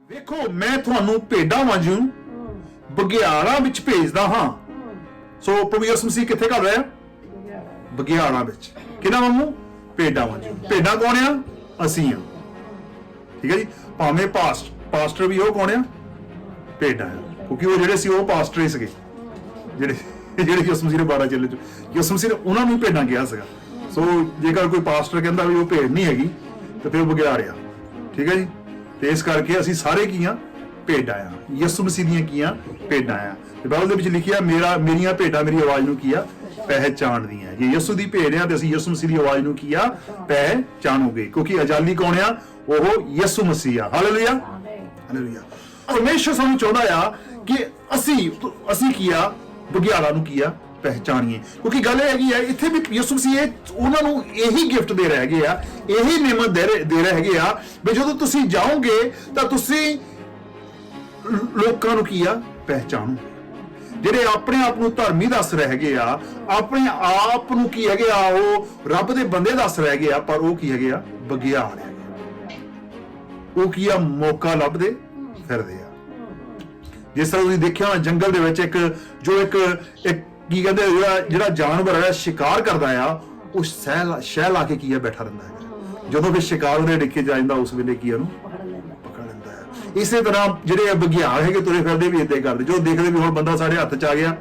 ਵੇਖੋ ਮੈਂ ਤੁਹਾਨੂੰ ਭੇਡਾਂ ਵਾਂਝੂ ਬਘਿਆੜਾਂ ਵਿੱਚ ਭੇਜਦਾ ਹਾਂ। ਸੋ ਪ੍ਰਭੂ ਯਿਸੂ ਮਸੀਹ ਕਿੱਥੇ ਕਰ ਰਿਹਾ? ਬਘਿਆੜਾਂ ਵਿੱਚ। ਕਿਹਨਾਂ ਵਾਂਗੂ? ਭੇਡਾਂ ਵਾਂਝੂ। ਭੇਡਾਂ ਕੌਣ ਆ? ਅਸੀਂ ਆ। ਠੀਕ ਹੈ ਜੀ। ਭਾਵੇਂ ਪਾਸਟਰ ਵੀ ਉਹ ਕੌਣ ਆ? ਭੇਡਾਂ ਆ, ਕਿਉਂਕਿ ਉਹ ਜਿਹੜੇ ਸੀ ਉਹ ਪਾਸਟਰ ਹੀ ਸੀਗੇ, ਜਿਹੜੇ ਯਿਸੂ ਮਸੀਹ ਦੇ 12 ਚੇਲੇ ਚ ਯਿਸੂ ਮਸੀਹ ਨੇ ਉਹਨਾਂ ਨੂੰ ਭੇਡਾਂ ਕਿਹਾ ਸੀਗਾ। ਸੋ ਜੇਕਰ ਕੋਈ ਪਾਸਟਰ ਕਹਿੰਦਾ ਵੀ ਉਹ ਭੇਡ ਨਹੀਂ ਹੈਗੀ ਤੇ ਫਿਰ ਉਹ ਬਘਿਆੜ ਆ। ਠੀਕ ਹੈ ਜੀ। ਤੇ ਇਸ ਕਰਕੇ ਅਸੀਂ ਸਾਰੇ ਕੀ ਆ? ਭੇਡਾਂ ਆ। ਯਿਸੂ ਮਸੀਹ ਦੀਆਂ ਕੀ ਆ? ਭੇਡਾਂ ਆ। ਤੇ ਬਾਈਬਲ ਦੇ ਵਿੱਚ ਲਿਖਿਆ ਮੇਰੀਆਂ ਭੇਡਾਂ ਮੇਰੀ ਆਵਾਜ਼ ਨੂੰ ਕੀ ਆ? ਪਹਿਚਾਣਦੀਆਂ। ਜੇ ਯਿਸੂ ਦੀ ਭੇਡ ਆ ਤੇ ਅਸੀਂ ਯਿਸੂ ਮਸੀਹ ਦੀ ਆਵਾਜ਼ ਨੂੰ ਕੀ ਆ? ਪਹਿਚਾਣੋਗੇ, ਕਿਉਂਕਿ ਅਜਾਲੀ ਕੌਣ ਆ? ਉਹ ਯਿਸੂ ਮਸੀਹ ਆ। Hallelujah, hallelujah. ਪਰਮੇਸ਼ਰ ਸਾਨੂੰ ਚਾਹੁੰਦਾ ਆ ਕਿ ਅਸੀਂ ਕੀ ਆ? ਬਘਿਆੜਾਂ ਨੂੰ ਕੀ ਆ? ਪਹਿਚਾਨੀਏ। ਕਿਉਂਕਿ ਗੱਲ ਇਹ ਹੈਗੀ ਆ, ਇੱਥੇ ਵੀ ਯਿਸੂ ਮਸੀਹ ਉਹਨਾਂ ਨੂੰ ਇਹੀ ਗਿਫਟ ਦੇ ਰਹੇ ਹੈਗੇ ਆ, ਇਹੀ ਨਿਮਤ ਦੇ ਰਹੇ ਹੈਗੇ ਆ ਵੀ ਜਦੋਂ ਤੁਸੀਂ ਜਾਓਗੇ ਤਾਂ ਤੁਸੀਂ ਲੋਕਾਂ ਨੂੰ ਕੀ ਆ? ਪਹਿਚਾਣੋ। ਜਿਹੜੇ ਆਪਣੇ ਆਪ ਨੂੰ ਧਰਮੀ ਦੱਸ ਰਹੇ ਹੈਗੇ ਆ, ਆਪਣੇ ਆਪ ਨੂੰ ਕੀ ਹੈਗੇ ਆ? ਉਹ ਰੱਬ ਦੇ ਬੰਦੇ ਦੱਸ ਰਹੇ ਹੈਗੇ ਆ, ਪਰ ਉਹ ਕੀ ਹੈਗੇ ਆ? ਬਘਿਆੜ ਹੈਗੇ। ਉਹ ਕੀ ਆ? ਮੌਕਾ ਲੱਭਦੇ ਫਿਰਦੇ ਆ। ਜਿਸ ਤਰ੍ਹਾਂ ਤੁਸੀਂ ਦੇਖਿਆ ਜੰਗਲ ਦੇ ਵਿੱਚ ਇੱਕ ਕੀ ਕਹਿੰਦੇ ਜਿਹੜਾ ਜਾਨਵਰ ਹੈ ਸ਼ਿਕਾਰ ਕਰਦਾ ਆ, ਉਹ ਸ਼ਹਿ ਲਾ ਕੇ ਕੀ ਆ? ਬੈਠਾ ਰਹਿੰਦਾ ਹੈ। ਜਦੋਂ ਫਿਰ ਸ਼ਿਕਾਰ ਉਹਦੇ ਡਿੱਕੇ ਜਾ ਜਾਂਦਾ ਉਸ ਵੇਲੇ ਕੀ ਉਹਨੂੰ ਪਕੜ ਲੈਂਦਾ ਹੈ। ਇਸੇ ਤਰ੍ਹਾਂ ਜਿਹੜੇ ਬਘਿਆੜ ਹੈਗੇ ਤੁਰੇ ਫਿਰਦੇ ਵੀ ਏਦਾਂ ਹੀ ਕਰਦੇ। ਜਦੋਂ ਦੇਖਦੇ ਵੀ ਹੁਣ ਬੰਦਾ ਸਾਡੇ ਹੱਥ 'ਚ ਆ ਗਿਆ,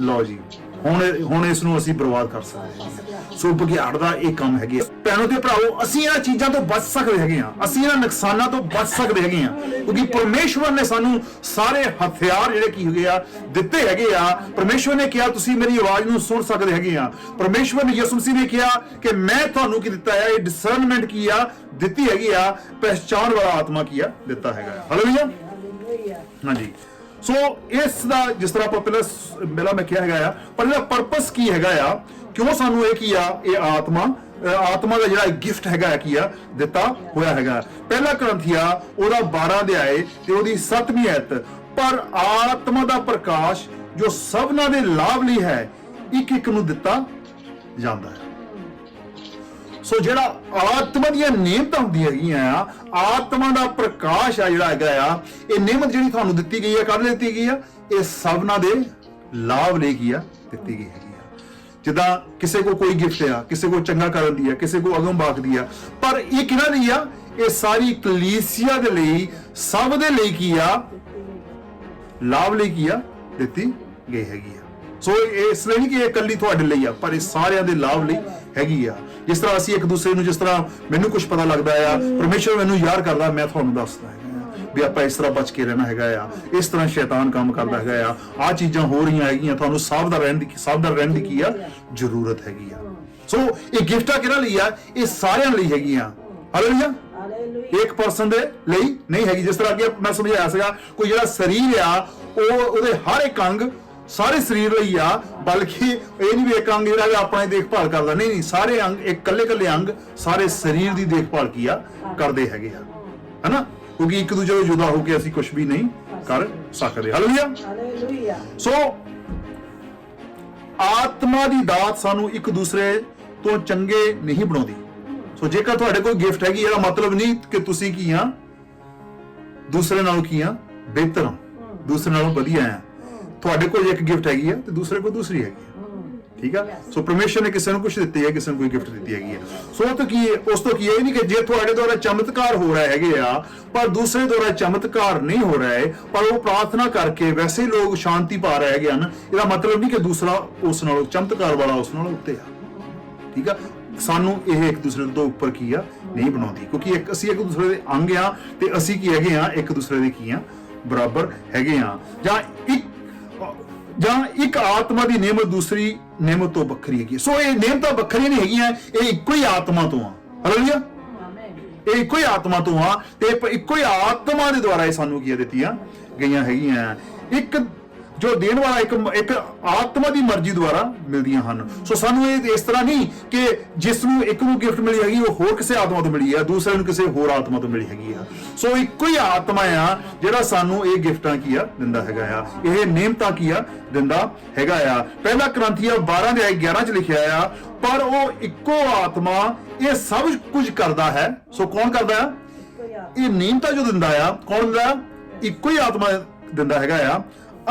ਲਓ ਜੀ ਹੁਣ ਇਸ ਨੂੰ ਅਸੀਂ ਬਰਬਾਦ ਕਰ ਸਕਦੇ ਹਾਂ। ਸੋ ਬਘਿਆੜ ਦਾ ਇਹ ਕੰਮ ਹੈਗੇ। ਭੈਣੋ ਤੇ ਭਰਾਵੋ, ਅਸੀਂ ਇਹਨਾਂ ਚੀਜ਼ਾਂ ਤੋਂ ਬਚ ਸਕਦੇ ਹੈਗੇ ਆ, ਅਸੀਂ ਇਹਨਾਂ ਨੁਕਸਾਨਾਂ ਤੋਂ ਬਚ ਸਕਦੇ ਹੈਗੇ ਆ, ਕਿਉਂਕਿ ਪਰਮੇਸ਼ਵਰ ਨੇ ਸਾਨੂੰ ਸਾਰੇ ਹਥਿਆਰ ਜਿਹੜੇ ਕੀ ਹੈਗੇ ਆ ਦਿੱਤੇ ਹੈਗੇ ਆ। ਪਰਮੇਸ਼ਵਰ ਨੇ ਕਿਹਾ ਤੁਸੀਂ ਮੇਰੀ ਆਵਾਜ਼ ਨੂੰ ਸੁਣ ਸਕਦੇ ਹੈਗੇ ਆ। ਪਰਮੇਸ਼ਵਰ ਨੇ ਯਿਸੂ ਮਸੀਹ ਨੇ ਕਿਹਾ ਕਿ ਮੈਂ ਤੁਹਾਨੂੰ ਕੀ ਦਿੱਤਾ ਹੈ? ਇਹ ਡਿਸਰਨਮੈਂਟ ਕੀ ਆ? ਦਿੱਤੀ ਹੈਗੀ ਆ। ਪਹਿਚਾਣ ਵਾਲਾ ਆਤਮਾ ਕੀ ਆ? ਦਿੱਤਾ ਹੈਗਾ। ਹਾਲੇਲੂਇਆ, ਹਾਂਜੀ। ਸੋ ਇਸ ਦਾ ਜਿਸ ਤਰ੍ਹਾਂ ਆਪਾਂ ਪਹਿਲਾਂ ਮੈਂ ਕਿਹਾ ਹੈਗਾ ਆ, ਪਰ ਇਹਦਾ ਪਰਪਸ ਕੀ ਹੈਗਾ ਆ? ਕਿਉਂ ਸਾਨੂੰ ਇਹ ਕੀ ਆ? ਇਹ ਆਤਮਾ ਦਾ ਜਿਹੜਾ ਗਿਫਟ ਹੈਗਾ ਕੀ ਆ? ਦਿੱਤਾ ਹੋਇਆ ਹੈਗਾ। ਪਹਿਲਾ ਕਰੰਥੀਆ ਉਹਦਾ 12 ਅਧਿਆਏ ਤੇ ਉਹਦੀ 7ਵੀਂ ਆਇਤ, ਪਰ ਆਤਮਾ ਦਾ ਪ੍ਰਕਾਸ਼ ਜੋ ਸਭਨਾਂ ਦੇ ਲਾਭ ਲਈ ਹੈ, ਇੱਕ ਇੱਕ ਨੂੰ ਦਿੱਤਾ ਜਾਂਦਾ ਹੈ। ਸੋ ਜਿਹੜਾ ਆਤਮਾ ਦੀਆਂ ਨਿਯਮਤਾਂ ਹੁੰਦੀਆਂ ਹੈਗੀਆਂ ਆ, ਆਤਮਾ ਦਾ ਪ੍ਰਕਾਸ਼ ਆ ਜਿਹੜਾ ਹੈਗਾ ਆ, ਇਹ ਨਿਯਮਤ ਜਿਹੜੀ ਤੁਹਾਨੂੰ ਦਿੱਤੀ ਗਈ ਹੈ, ਕਦ ਦਿੱਤੀ ਗਈ ਆ? ਇਹ ਸਭਨਾਂ ਦੇ ਲਾਭ ਲਈ ਕੀ ਆ? ਦਿੱਤੀ ਗਈ ਹੈਗੀ ਆ। ਜਿੱਦਾਂ ਕਿਸੇ ਕੋ ਕੋਈ ਗਿਫਟ ਆ, ਕਿਸੇ ਕੋ ਚੰਗਾ ਕਰਨ ਦੀ ਆ, ਕਿਸੇ ਕੋ ਅਗਮ ਬਾਕ ਦੀ ਆ, ਪਰ ਇਹ ਕਿਹਨਾਂ ਲਈ ਆ? ਇਹ ਸਾਰੀ ਕਲੀਸਿਆ ਦੇ ਲਈ, ਸਭ ਦੇ ਲਈ ਕੀ ਆ? ਲਾਭ ਲਈ ਕੀ ਆ? ਦਿੱਤੀ ਗਈ ਹੈਗੀ ਆ। ਸੋ ਇਸ ਲਈ ਨਹੀਂ ਕਿ ਇਹ ਇਕੱਲੀ ਤੁਹਾਡੇ ਲਈ ਆ, ਪਰ ਇਹ ਸਾਰਿਆਂ ਦੇ ਲਾਭ ਲਈ ਹੈਗੀ ਆ। ਜਿਸ ਤਰ੍ਹਾਂ ਅਸੀਂ ਇੱਕ ਦੂਸਰੇ ਨੂੰ, ਜਿਸ ਤਰ੍ਹਾਂ ਮੈਨੂੰ ਕੁਝ ਪਤਾ ਲੱਗਦਾ ਆ, ਪਰਮੇਸ਼ਰ ਮੈਨੂੰ ਯਾਦ ਕਰਦਾ, ਮੈਂ ਤੁਹਾਨੂੰ ਦੱਸਦਾ ਹੈਗਾ ਵੀ ਆਪਾਂ ਇਸ ਤਰ੍ਹਾਂ ਬਚ ਕੇ ਰਹਿਣਾ ਹੈਗਾ ਆ, ਇਸ ਤਰ੍ਹਾਂ ਸ਼ੈਤਾਨ ਕੰਮ ਕਰਦਾ ਹੈਗਾ ਆ, ਆਹ ਚੀਜ਼ਾਂ ਹੋ ਰਹੀਆਂ ਹੈਗੀਆਂ, ਤੁਹਾਨੂੰ ਸਾਵਧਾਨ ਰਹਿਣ ਦੀ ਕੀ ਆ? ਜ਼ਰੂਰਤ ਹੈਗੀ ਆ। ਸੋ ਇਹ ਗਿਫਟਾਂ ਕਿਹਨਾਂ ਲਈ ਆ? ਇਹ ਸਾਰਿਆਂ ਲਈ ਹੈਗੀਆਂ। ਹਾਲੇਲੂਇਆ। ਇੱਕ ਪਰਸਨ ਦੇ ਲਈ ਨਹੀਂ ਹੈਗੀ। ਜਿਸ ਤਰ੍ਹਾਂ ਕਿ ਮੈਂ ਸਮਝਾਇਆ ਸੀਗਾ, ਕੋਈ ਜਿਹੜਾ ਸਰੀਰ ਆ ਉਹਦੇ ਹਰ ਇੱਕ ਅੰਗ ਸਾਰੇ ਸਰੀਰ ਲਈ ਆ, ਬਲਕਿ ਇਹ ਨਹੀਂ ਵੀ ਇੱਕ ਅੰਗ ਜਿਹੜਾ ਆਪਣਾ ਦੇਖਭਾਲ ਕਰਦਾ, ਨਹੀਂ, ਸਾਰੇ ਅੰਗ, ਇੱਕ ਕੱਲੇ ਅੰਗ ਸਾਰੇ ਸਰੀਰ ਦੀ ਦੇਖਭਾਲ ਕੀ ਆ? ਕਰਦੇ ਹੈਗੇ ਆ, ਹਨਾ? ਕਿਉਂਕਿ ਇੱਕ ਦੂਜੇ ਤੋਂ ਜੁਦਾ ਹੋ ਕੇ ਅਸੀਂ ਕੁਝ ਵੀ ਨਹੀਂ ਕਰ ਸਕਦੇ। ਹਾਲੇਲੂਇਆ। ਸੋ ਆਤਮਾ ਦੀ ਦਾਤ ਸਾਨੂੰ ਇੱਕ ਦੂਸਰੇ ਤੋਂ ਚੰਗੇ ਨਹੀਂ ਬਣਾਉਂਦੀ। ਸੋ ਜੇਕਰ ਤੁਹਾਡੇ ਕੋਈ ਗਿਫਟ ਹੈਗੀ, ਇਹਦਾ ਮਤਲਬ ਨਹੀਂ ਕਿ ਤੁਸੀਂ ਕੀ ਆ? ਦੂਸਰੇ ਨਾਲੋਂ ਕੀ ਆ? ਬਿਹਤਰ ਆ, ਦੂਸਰੇ ਨਾਲੋਂ ਵਧੀਆ ਆ। ਤੁਹਾਡੇ ਕੋਲ ਇੱਕ ਗਿਫਟ ਹੈਗੀ ਆ ਤੇ ਦੂਸਰੇ ਕੋਲ ਦੂਸਰੀ ਹੈਗੀ ਆ। ਠੀਕ ਆ। ਸੋ ਪਰਮੇਸ਼ਰ ਨੇ ਕਿਸੇ ਨੂੰ ਕੁਝ ਦਿੱਤੀ ਹੈ, ਕਿਸੇ ਨੂੰ ਕੋਈ ਗਿਫਟ ਦਿੱਤੀ ਹੈਗੀ ਆ। ਸੋ ਤਾਂ ਕੀ ਹੈ? ਉਸ ਤੋਂ ਕੀ ਹੈ ਨਹੀਂ ਕਿ ਜੇ ਤੁਹਾਡੇ ਦੁਆਰਾ ਚਮਤਕਾਰ ਹੋ ਰਿਹਾ ਹੈਗੇ ਆ, ਪਰ ਦੂਸਰੇ ਦੁਆਰਾ ਚਮਤਕਾਰ ਨਹੀਂ ਹੋ ਰਿਹਾ ਹੈ, ਪਰ ਉਹ ਪ੍ਰਾਰਥਨਾ ਕਰਕੇ ਵੈਸੇ ਲੋਕ ਸ਼ਾਂਤੀ ਪਾ ਰਹੇ ਹੈਗੇ ਹਨ, ਇਹਦਾ ਮਤਲਬ ਨਹੀਂ ਕਿ ਦੂਸਰਾ ਉਸ ਨਾਲੋਂ ਚਮਤਕਾਰ ਵਾਲਾ ਉਸ ਨਾਲੋਂ ਉੱਤੇ ਆ। ਠੀਕ ਆ। ਸਾਨੂੰ ਇਹ ਇੱਕ ਦੂਸਰੇ ਤੋਂ ਉੱਪਰ ਕੀ ਆ? ਨਹੀਂ ਬਣਾਉਂਦੀ, ਕਿਉਂਕਿ ਅਸੀਂ ਇੱਕ ਦੂਸਰੇ ਦੇ ਅੰਗ ਆ ਤੇ ਅਸੀਂ ਕੀ ਹੈਗੇ ਆ? ਇੱਕ ਦੂਸਰੇ ਦੇ ਕੀ ਆ? ਬਰਾਬਰ ਹੈਗੇ ਆ। ਜਾਂ ਇੱਕ ਆਤਮਾ ਦੀ ਨਿਯਮਤ ਦੂਸਰੀ ਨਿਯਮਤ ਤੋਂ ਵੱਖਰੀ ਹੈਗੀ। ਸੋ ਇਹ ਨਿਯਮਤਾਂ ਵੱਖਰੀਆਂ ਨਹੀਂ ਹੈਗੀਆਂ, ਇਹ ਇੱਕੋ ਹੀ ਆਤਮਾ ਤੋਂ ਆ। ਹਾਲੇਲੂਇਆ। ਇਹ ਇੱਕੋ ਹੀ ਆਤਮਾ ਤੋਂ ਆ ਤੇ ਇੱਕੋ ਹੀ ਆਤਮਾ ਦੇ ਦੁਆਰਾ ਇਹ ਸਾਨੂੰ ਕੀ ਦਿੱਤੀਆਂ ਗਈਆਂ ਹੈਗੀਆਂ। ਇੱਕ ਜੋ ਦੇਣ ਵਾਲਾ ਇੱਕ ਆਤਮਾ ਦੀ ਮਰਜ਼ੀ ਦੁਆਰਾ ਮਿਲਦੀਆਂ ਹਨ। ਸੋ ਸਾਨੂੰ ਇਹ ਇਸ ਤਰ੍ਹਾਂ ਨਹੀਂ ਕਿ ਜਿਸ ਨੂੰ ਇੱਕ ਨੂੰ ਗਿਫਟ ਮਿਲੀ ਹੈਗੀ ਉਹ ਹੋਰ ਕਿਸੇ ਆਤਮਾ ਤੋਂ ਮਿਲੀ ਆ, ਦੂਸਰੇ ਨੂੰ ਕਿਸੇ ਹੋਰ ਆਤਮਾ ਤੋਂ ਮਿਲੀ ਹੈਗੀ ਆ। ਸੋ ਇੱਕੋ ਹੀ ਆਤਮਾ ਆ ਜਿਹੜਾ ਸਾਨੂੰ ਇਹ ਗਿਫਟਾਂ ਕੀ ਆ? ਦਿੰਦਾ ਹੈਗਾ ਆ, ਇਹ ਨਿਯਮਤਾਂ ਕੀ ਆ? ਦਿੰਦਾ ਹੈਗਾ ਆ। ਪਹਿਲਾ ਕਰੰਥੀਆ 12 ਅਧਿਆਇ 11 ਚ ਲਿਖਿਆ ਆ, ਪਰ ਉਹ ਇੱਕੋ ਆਤਮਾ ਇਹ ਸਭ ਕੁਝ ਕਰਦਾ ਹੈ। ਸੋ ਕੌਣ ਕਰਦਾ ਹੈ? ਇਹ ਨਿਯਮਤਾ ਜੋ ਦਿੰਦਾ ਆ, ਕੌਣ ਦਿੰਦਾ? ਇੱਕੋ ਹੀ ਆਤਮਾ ਦਿੰਦਾ ਹੈਗਾ ਆ,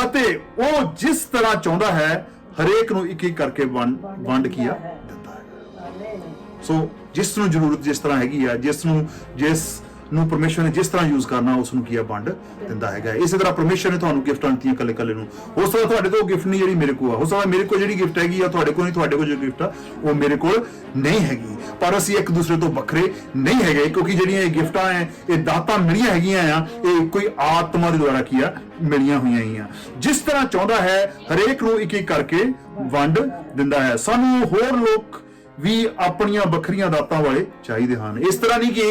ਅਤੇ ਉਹ ਜਿਸ ਤਰ੍ਹਾਂ ਚਾਹੁੰਦਾ ਹੈ ਹਰੇਕ ਨੂੰ ਇੱਕ ਇੱਕ ਕਰਕੇ ਵੰਡ ਕੀਆ ਦਿੰਦਾ ਹੈ। ਸੋ ਜਿਸ ਨੂੰ ਜ਼ਰੂਰਤ ਜਿਸ ਤਰ੍ਹਾਂ ਹੈਗੀ ਆ, ਜਿਸ ਨੂੰ ਪਰਮੇਸ਼ਵਰ ਨੇ ਜਿਸ ਤਰ੍ਹਾਂ ਯੂਜ਼ ਕਰਨਾ, ਉਸ ਨੂੰ ਕੀਆ ਵੰਡ ਦਿੰਦਾ ਹੈਗਾ। ਇਸੇ ਤਰ੍ਹਾਂ ਪਰਮੇਸ਼ਵਰ ਨੇ ਤੁਹਾਨੂੰ ਗਿਫਟਾਂ ਦਿੱਤੀਆਂ ਕੱਲੇ ਕੱਲੇ ਨੂੰ। ਹੋ ਸਕਦਾ ਤੁਹਾਡੇ ਤੋਂ ਗਿਫਟ ਨਹੀਂ ਜਿਹੜੀ ਮੇਰੇ ਕੋਲ ਆ, ਹੋ ਸਕਦਾ ਮੇਰੇ ਕੋਲ ਜਿਹੜੀ ਗਿਫਟ ਹੈਗੀ ਆ ਤੁਹਾਡੇ ਕੋਲ ਨਹੀਂ, ਤੁਹਾਡੇ ਕੋਲ ਜੋ ਗਿਫਟ ਆ ਉਹ ਮੇਰੇ ਕੋਲ ਨਹੀਂ ਹੈਗੀ, ਪਰ ਅਸੀਂ ਇੱਕ ਦੂਸਰੇ ਤੋਂ ਵੱਖਰੇ ਨਹੀਂ ਹੈਗੇ, ਕਿਉਂਕਿ ਜਿਹੜੀਆਂ ਇਹ ਗਿਫਟਾਂ ਹੈ, ਇਹ ਦਾਤਾਂ ਮਿਲੀਆਂ ਹੈਗੀਆਂ ਆ, ਇਹ ਕੋਈ ਆਤਮਾ ਦੇ ਦੁਆਰਾ ਕੀਆ ਮਿਲੀਆਂ ਹੋਈਆਂ ਹੀ ਆ। ਜਿਸ ਤਰ੍ਹਾਂ ਚਾਹੁੰਦਾ ਹੈ ਹਰੇਕ ਨੂੰ ਇੱਕ ਇੱਕ ਕਰਕੇ ਵੰਡ ਦਿੰਦਾ ਹੈ। ਸਾਨੂੰ ਹੋਰ ਲੋਕ ਵੀ ਆਪਣੀਆਂ ਵੱਖਰੀਆਂ ਦਾਤਾਂ ਵਾਲੇ ਚਾਹੀਦੇ ਹਨ। ਇਸ ਤਰ੍ਹਾਂ ਨਹੀਂ ਕਿ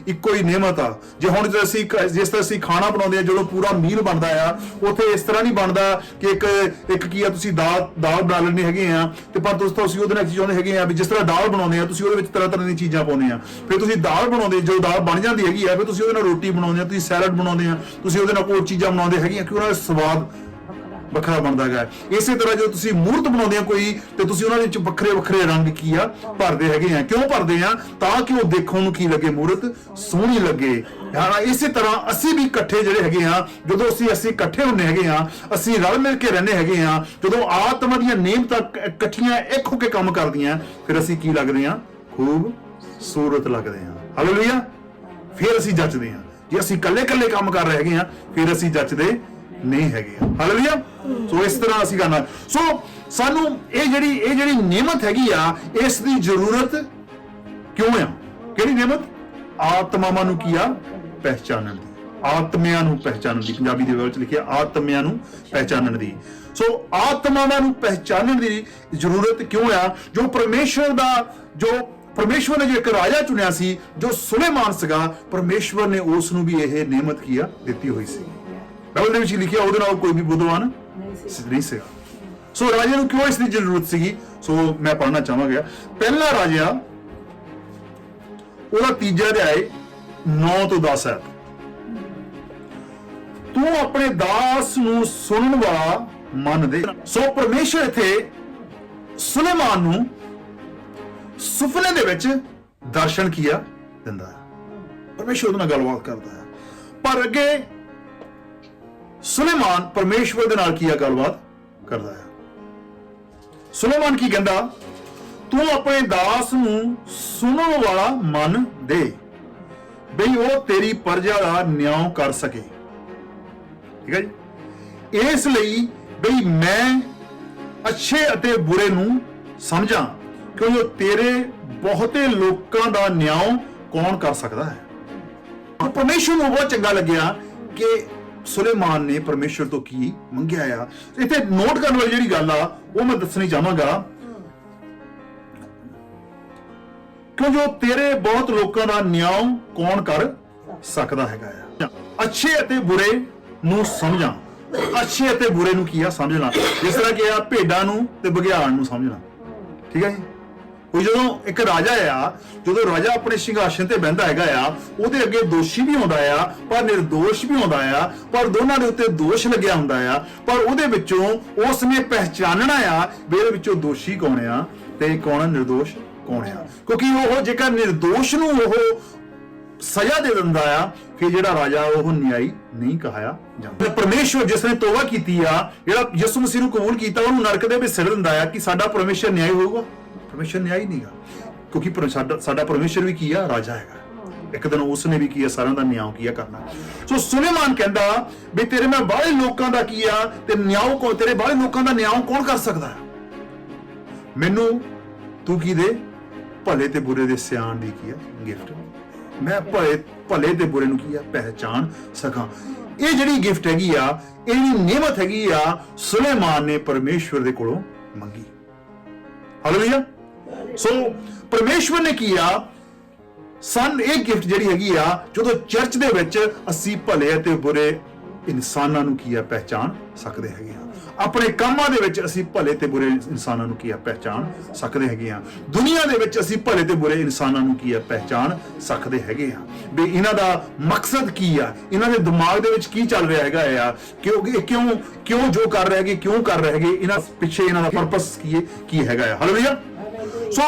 ਇੱਕੋ ਹੀ ਨਿਯਮਤ ਆ। ਜੇ ਹੁਣ ਜਿਸ ਤਰ੍ਹਾਂ ਅਸੀਂ ਖਾਣਾ ਬਣਾਉਂਦੇ ਆ, ਜਦੋਂ ਪੂਰਾ ਮੀਲ ਬਣਦਾ ਆ, ਉੱਥੇ ਇਸ ਤਰ੍ਹਾਂ ਨਹੀਂ ਬਣਦਾ ਕਿ ਇੱਕ ਕੀ ਆ, ਤੁਸੀਂ ਦਾਲ ਬਣਾ ਲੈਣੇ ਹੈਗੇ ਆ, ਤੇ ਪਰ ਤੁਸੀਂ ਉਹਦੇ ਨਾਲ ਕੀ ਚਾਹੁੰਦੇ ਹੈਗੇ ਆ ਵੀ ਜਿਸ ਤਰ੍ਹਾਂ ਦਾਲ ਬਣਾਉਂਦੇ ਆ, ਤੁਸੀਂ ਉਹਦੇ ਵਿੱਚ ਤਰ੍ਹਾਂ ਦੀਆਂ ਚੀਜ਼ਾਂ ਪਾਉਂਦੇ ਆ, ਫਿਰ ਤੁਸੀਂ ਦਾਲ ਬਣਾਉਂਦੇ, ਜਦੋਂ ਦਾਲ ਬਣ ਜਾਂਦੀ ਹੈਗੀ ਆ, ਫਿਰ ਤੁਸੀਂ ਉਹਦੇ ਨਾਲ ਰੋਟੀ ਬਣਾਉਂਦੇ ਆ, ਤੁਸੀਂ ਸੈਲਡ ਬਣਾਉਂਦੇ ਆ, ਤੁਸੀਂ ਉਹਦੇ ਨਾਲ ਕੋਈ ਚੀਜ਼ਾਂ ਬਣਾਉਂਦੇ ਹੈਗੇ ਆ, ਕਿ ਉਹਦਾ ਸਵਾਦ ਵੱਖਰਾ ਬਣਦਾ ਹੈ। ਇਸੇ ਤਰ੍ਹਾਂ ਜਦੋਂ ਤੁਸੀਂ ਮੂਰਤ ਬਣਾਉਂਦੇ ਆ ਕੋਈ, ਤੇ ਤੁਸੀਂ ਉਹਨਾਂ ਵਿੱਚ ਵੱਖਰੇ ਵੱਖਰੇ ਰੰਗ ਕੀ ਆ ਭਰਦੇ ਹੈਗੇ ਆ। ਕਿਉਂ ਭਰਦੇ ਆ? ਤਾਂ ਕਿ ਉਹ ਦੇਖਣ ਨੂੰ ਕੀ ਲੱਗੇ, ਮੂਰਤ ਸੋਹਣੀ ਲੱਗੇ। ਇਸੇ ਤਰ੍ਹਾਂ ਅਸੀਂ ਵੀ ਇਕੱਠੇ ਜਿਹੜੇ ਹੈਗੇ ਆ, ਜਦੋਂ ਅਸੀਂ ਇਕੱਠੇ ਹੁੰਦੇ ਹੈਗੇ ਆ, ਅਸੀਂ ਰਲ ਮਿਲ ਕੇ ਰਹਿੰਦੇ ਹੈਗੇ ਆ, ਜਦੋਂ ਆਤਮਾ ਦੀਆਂ ਨਿਯਮਤਾਂ ਇਕੱਠੀਆਂ ਇੱਕ ਹੋ ਕੇ ਕੰਮ ਕਰਦੀਆਂ, ਫਿਰ ਅਸੀਂ ਕੀ ਲੱਗਦੇ ਆ? ਖੂਬਸੂਰਤ ਲੱਗਦੇ ਆ। ਹਾਲੇਲੂਇਆ। ਫਿਰ ਅਸੀਂ ਜੱਚਦੇ ਆ। ਜੇ ਅਸੀਂ ਇਕੱਲੇ ਕੰਮ ਕਰ ਰਹੇ ਹੈਗੇ ਆ, ਫਿਰ ਅਸੀਂ ਜੱਚਦੇ ਨਹੀਂ ਹੈਗੇ। ਹਾਲੇਲੂਇਆ। ਸੋ ਇਸ ਤਰ੍ਹਾਂ ਅਸੀਂ ਕਰਨਾ। ਸੋ ਸਾਨੂੰ ਇਹ ਜਿਹੜੀ ਨਿਯਮਤ ਹੈਗੀ ਆ, ਇਸ ਦੀ ਜ਼ਰੂਰਤ ਕਿਉਂ ਆ? ਕਿਹੜੀ ਨਿਯਮਤ? ਆਤਮਾਵਾਂ ਨੂੰ ਕੀ ਆ? ਪਹਿਚਾਨਣ ਦੀ। ਆਤਮਿਆਂ ਨੂੰ ਪਹਿਚਾਨਣ ਦੀ। ਪੰਜਾਬੀ ਦੇ ਵਿੱਚ ਲਿਖਿਆ ਆਤਮਿਆਂ ਨੂੰ ਪਹਿਚਾਨਣ ਦੀ। ਸੋ ਆਤਮਾਵਾਂ ਨੂੰ ਪਹਿਚਾਨਣ ਦੀ ਜ਼ਰੂਰਤ ਕਿਉਂ ਆ? ਜੋ ਪਰਮੇਸ਼ਵਰ ਨੇ ਜੋ ਇੱਕ ਰਾਜਾ ਚੁਣਿਆ ਸੀ, ਜੋ ਸੁਲੇਮਾਨ ਸੀਗਾ, ਪਰਮੇਸ਼ਵਰ ਨੇ ਉਸ ਨੂੰ ਵੀ ਇਹ ਨਿਯਮਤ ਕੀ ਆ ਦਿੱਤੀ ਹੋਈ ਸੀ। ਬਾਈਬਲ ਦੇ ਵਿੱਚ ਲਿਖਿਆ ਉਹਦੇ ਨਾਲ ਕੋਈ ਵੀ ਬੁੱਧਵਾਨ ਨਹੀਂ ਸੀਗਾ। ਸੋ ਰਾਜੇ ਨੂੰ ਕਿਉਂ ਇਸ ਦੀ ਜ਼ਰੂਰਤ ਸੀਗੀ? ਸੋ ਮੈਂ ਪੜ੍ਹਨਾ ਚਾਹਾਂਗਾ। ਪਹਿਲਾ ਰਾਜਾ ਉਹਦਾ 3 ਅਧਿਆਇ 9 ਤੋਂ 10 ਹੈ। ਤੂੰ ਆਪਣੇ ਦਾਸ ਨੂੰ ਸੁਣਨ ਵਾਲਾ ਮਨ ਦੇ। ਸੋ ਪਰਮੇਸ਼ਰ ਇੱਥੇ ਸੁਲੇਮਾਨ ਨੂੰ ਸੁਪਨੇ ਦੇ ਵਿੱਚ ਦਰਸ਼ਨ ਕੀਆ ਦਿੰਦਾ ਹੈ। ਪਰਮੇਸ਼ਰ ਉਹਦੇ ਨਾਲ ਗੱਲਬਾਤ ਕਰਦਾ ਹੈ, ਪਰ ਅੱਗੇ ਸੁਲੇਮਾਨ ਪਰਮੇਸ਼ਵਰ ਦੇ ਨਾਲ ਕੀ ਗੱਲਬਾਤ ਕਰਦਾ ਹੈ। ਸੁਲੇਮਾਨ ਕੀ ਕਹਿੰਦਾ? ਤੂੰ ਆਪਣੇ ਦਾਸ ਨੂੰ ਸੁਣਨ ਵਾਲਾ ਮਨ ਦੇ, ਬਈ ਉਹ ਤੇਰੀ ਪ੍ਰਜਾ ਦਾ ਨਿਆਂ ਕਰ ਸਕੇ। ਠੀਕ ਹੈ ਜੀ। ਇਸ ਲਈ ਬਈ ਮੈਂ ਅੱਛੇ ਅਤੇ ਬੁਰੇ ਨੂੰ ਸਮਝਾਂ, ਕਿਉਂਕਿ ਤੇਰੇ ਬਹੁਤੇ ਲੋਕਾਂ ਦਾ ਨਿਆਂ ਕੌਣ ਕਰ ਸਕਦਾ ਹੈ। ਪਰਮੇਸ਼ਵਰ ਨੂੰ ਬਹੁਤ ਚੰਗਾ ਲੱਗਿਆ ਕਿ ਸੁਲੇਮਾਨ ਨੇ ਪਰਮੇਸ਼ਵਰ ਤੋਂ ਕੀ ਮੰਗਿਆ ਆ। ਇੱਥੇ ਨੋਟ ਕਰਨ ਵਾਲੀ ਜਿਹੜੀ ਗੱਲ ਆ ਉਹ ਮੈਂ ਦੱਸਣੀ ਚਾਹਾਂਗਾ, ਕਿਉਂ ਜੋ ਤੇਰੇ ਬਹੁਤ ਲੋਕਾਂ ਦਾ ਨਿਆਂ ਕੌਣ ਕਰ ਸਕਦਾ ਹੈਗਾ ਆ। ਅੱਛੇ ਅਤੇ ਬੁਰੇ ਨੂੰ ਸਮਝਾਂ। ਅੱਛੇ ਅਤੇ ਬੁਰੇ ਨੂੰ ਕੀ ਆ? ਸਮਝਣਾ। ਜਿਸ ਤਰ੍ਹਾਂ ਕਿ ਆ ਭੇਡਾਂ ਨੂੰ ਤੇ ਬਘਿਆੜ ਨੂੰ ਸਮਝਣਾ। ਠੀਕ ਹੈ ਜੀ। ਉਹ ਜਦੋਂ ਇੱਕ ਰਾਜਾ ਆ, ਜਦੋਂ ਰਾਜਾ ਆਪਣੇ ਸਿੰਘਾਸਨ ਤੇ ਬਹਿੰਦਾ ਹੈਗਾ ਆ, ਉਹਦੇ ਅੱਗੇ ਦੋਸ਼ੀ ਵੀ ਆਉਂਦਾ ਆ, ਪਰ ਨਿਰਦੋਸ਼ ਵੀ ਆਉਂਦਾ ਆ, ਪਰ ਦੋਨਾਂ ਦੇ ਉੱਤੇ ਦੋਸ਼ ਲੱਗਿਆ ਹੁੰਦਾ ਆ, ਪਰ ਉਹਦੇ ਵਿੱਚੋਂ ਉਸ ਨੇ ਪਹਿਚਾਨਣਾ ਆ ਵੀ ਇਹਦੇ ਵਿੱਚੋਂ ਦੋਸ਼ੀ ਕੌਣ ਆ ਤੇ ਕੌਣ ਨਿਰਦੋਸ਼ ਕੌਣ ਆ। ਕਿਉਂਕਿ ਉਹ ਜੇਕਰ ਨਿਰਦੋਸ਼ ਨੂੰ ਉਹ ਸਜ਼ਾ ਦੇ ਦਿੰਦਾ ਆ, ਫਿਰ ਜਿਹੜਾ ਰਾਜਾ ਉਹ ਨਿਆਈ ਨਹੀਂ ਕਹਾਇਆ ਜਾਂਦਾ। ਪਰਮੇਸ਼ਵਰ ਜਿਸ ਨੇ ਤੋਬਾ ਕੀਤੀ ਆ, ਜਿਹੜਾ ਯਿਸੂ ਮਸੀਹ ਨੂੰ ਕਬੂਲ ਕੀਤਾ, ਉਹਨੂੰ ਨਰਕ ਦੇ ਵਿੱਚ ਸਿੱਟ ਦਿੰਦਾ ਆ ਕਿ ਸਾਡਾ ਪਰਮੇਸ਼ਰ ਨਿਆਈ ਹੋਊਗਾ। ਪਰਮੇਸ਼ਰ ਨਿਆਈ ਨਹੀਂਗਾ, ਕਿਉਂਕਿ ਸਾਡਾ ਪਰਮੇਸ਼ਰ ਵੀ ਕੀ ਆ? ਰਾਜਾ ਹੈਗਾ। ਇੱਕ ਦਿਨ ਉਸ ਨੇ ਵੀ ਕੀ ਆ? ਸਾਰਿਆਂ ਦਾ ਨਿਆਂ ਕੀ ਆ ਕਰਨਾ। ਸੋ ਸੁਲੇਮਾਨ ਕਹਿੰਦਾ ਵੀ ਤੇਰੇ ਮੈਂ ਬਾਹਲੇ ਲੋਕਾਂ ਦਾ ਕੀ ਆ ਤੇ ਨਿਆਂ ਕੋ, ਤੇਰੇ ਬਾਹਲੇ ਲੋਕਾਂ ਦਾ ਨਿਆਂ ਕੌਣ ਕਰ ਸਕਦਾ? ਮੈਨੂੰ ਤੂੰ ਕੀ ਦੇ? ਭਲੇ ਤੇ ਬੁਰੇ ਦੇ ਸਿਆਣ ਦੀ ਕੀ ਆ? ਗਿਫਟ। ਮੈਂ ਭਲੇ ਤੇ ਬੁਰੇ ਨੂੰ ਕੀ ਆ? ਪਹਿਚਾਨ ਸਕਾਂ। ਇਹ ਜਿਹੜੀ ਗਿਫਟ ਹੈਗੀ ਆ, ਇਹ ਜਿਹੜੀ ਨਿਯਮਤ ਹੈਗੀ ਆ, ਸੁਲੇਮਾਨ ਨੇ ਪਰਮੇਸ਼ਵਰ ਦੇ ਕੋਲੋਂ ਮੰਗੀ। ਹਾਲੇਲੂਇਆ। ਸੋ ਪਰਮੇਸ਼ਵਰ ਨੇ ਕੀ ਆ? ਇਹ ਗਿਫਟ ਜਿਹੜੀ ਹੈਗੀ ਆ, ਜਦੋਂ ਚਰਚ ਦੇ ਵਿੱਚ ਅਸੀਂ ਭਲੇ ਅਤੇ ਬੁਰੇ ਇਨਸਾਨਾਂ ਨੂੰ ਕੀ ਆ? ਪਹਿਚਾਨ ਸਕਦੇ ਹੈਗੇ ਆ। ਆਪਣੇ ਕੰਮਾਂ ਦੇ ਵਿੱਚ ਅਸੀਂ ਭਲੇ ਤੇ ਬੁਰੇ ਇਨਸਾਨਾਂ ਨੂੰ ਕੀ ਆ? ਪਹਿਚਾਨ ਸਕਦੇ ਹੈਗੇ ਆ। ਦੁਨੀਆ ਦੇ ਵਿੱਚ ਅਸੀਂ ਭਲੇ ਤੇ ਬੁਰੇ ਇਨਸਾਨਾਂ ਨੂੰ ਕੀ ਆ? ਪਹਿਚਾਨ ਸਕਦੇ ਹੈਗੇ ਆ। ਵੀ ਇਹਨਾਂ ਦਾ ਮਕਸਦ ਕੀ ਆ? ਇਹਨਾਂ ਦੇ ਦਿਮਾਗ ਦੇ ਵਿੱਚ ਕੀ ਚੱਲ ਰਿਹਾ ਹੈਗਾ ਆ? ਕਿਉਂ ਜੋ ਕਰ ਰਹੇ ਹੈਗੇ, ਕਿਉਂ ਕਰ ਰਹੇ ਹੈਗੇ? ਇਹਨਾਂ ਪਿੱਛੇ ਇਹਨਾਂ ਦਾ ਪਰਪਸ ਕੀ ਹੈਗਾ ਆ। ਹਾਲੇਲੂਇਆ। ਸੋ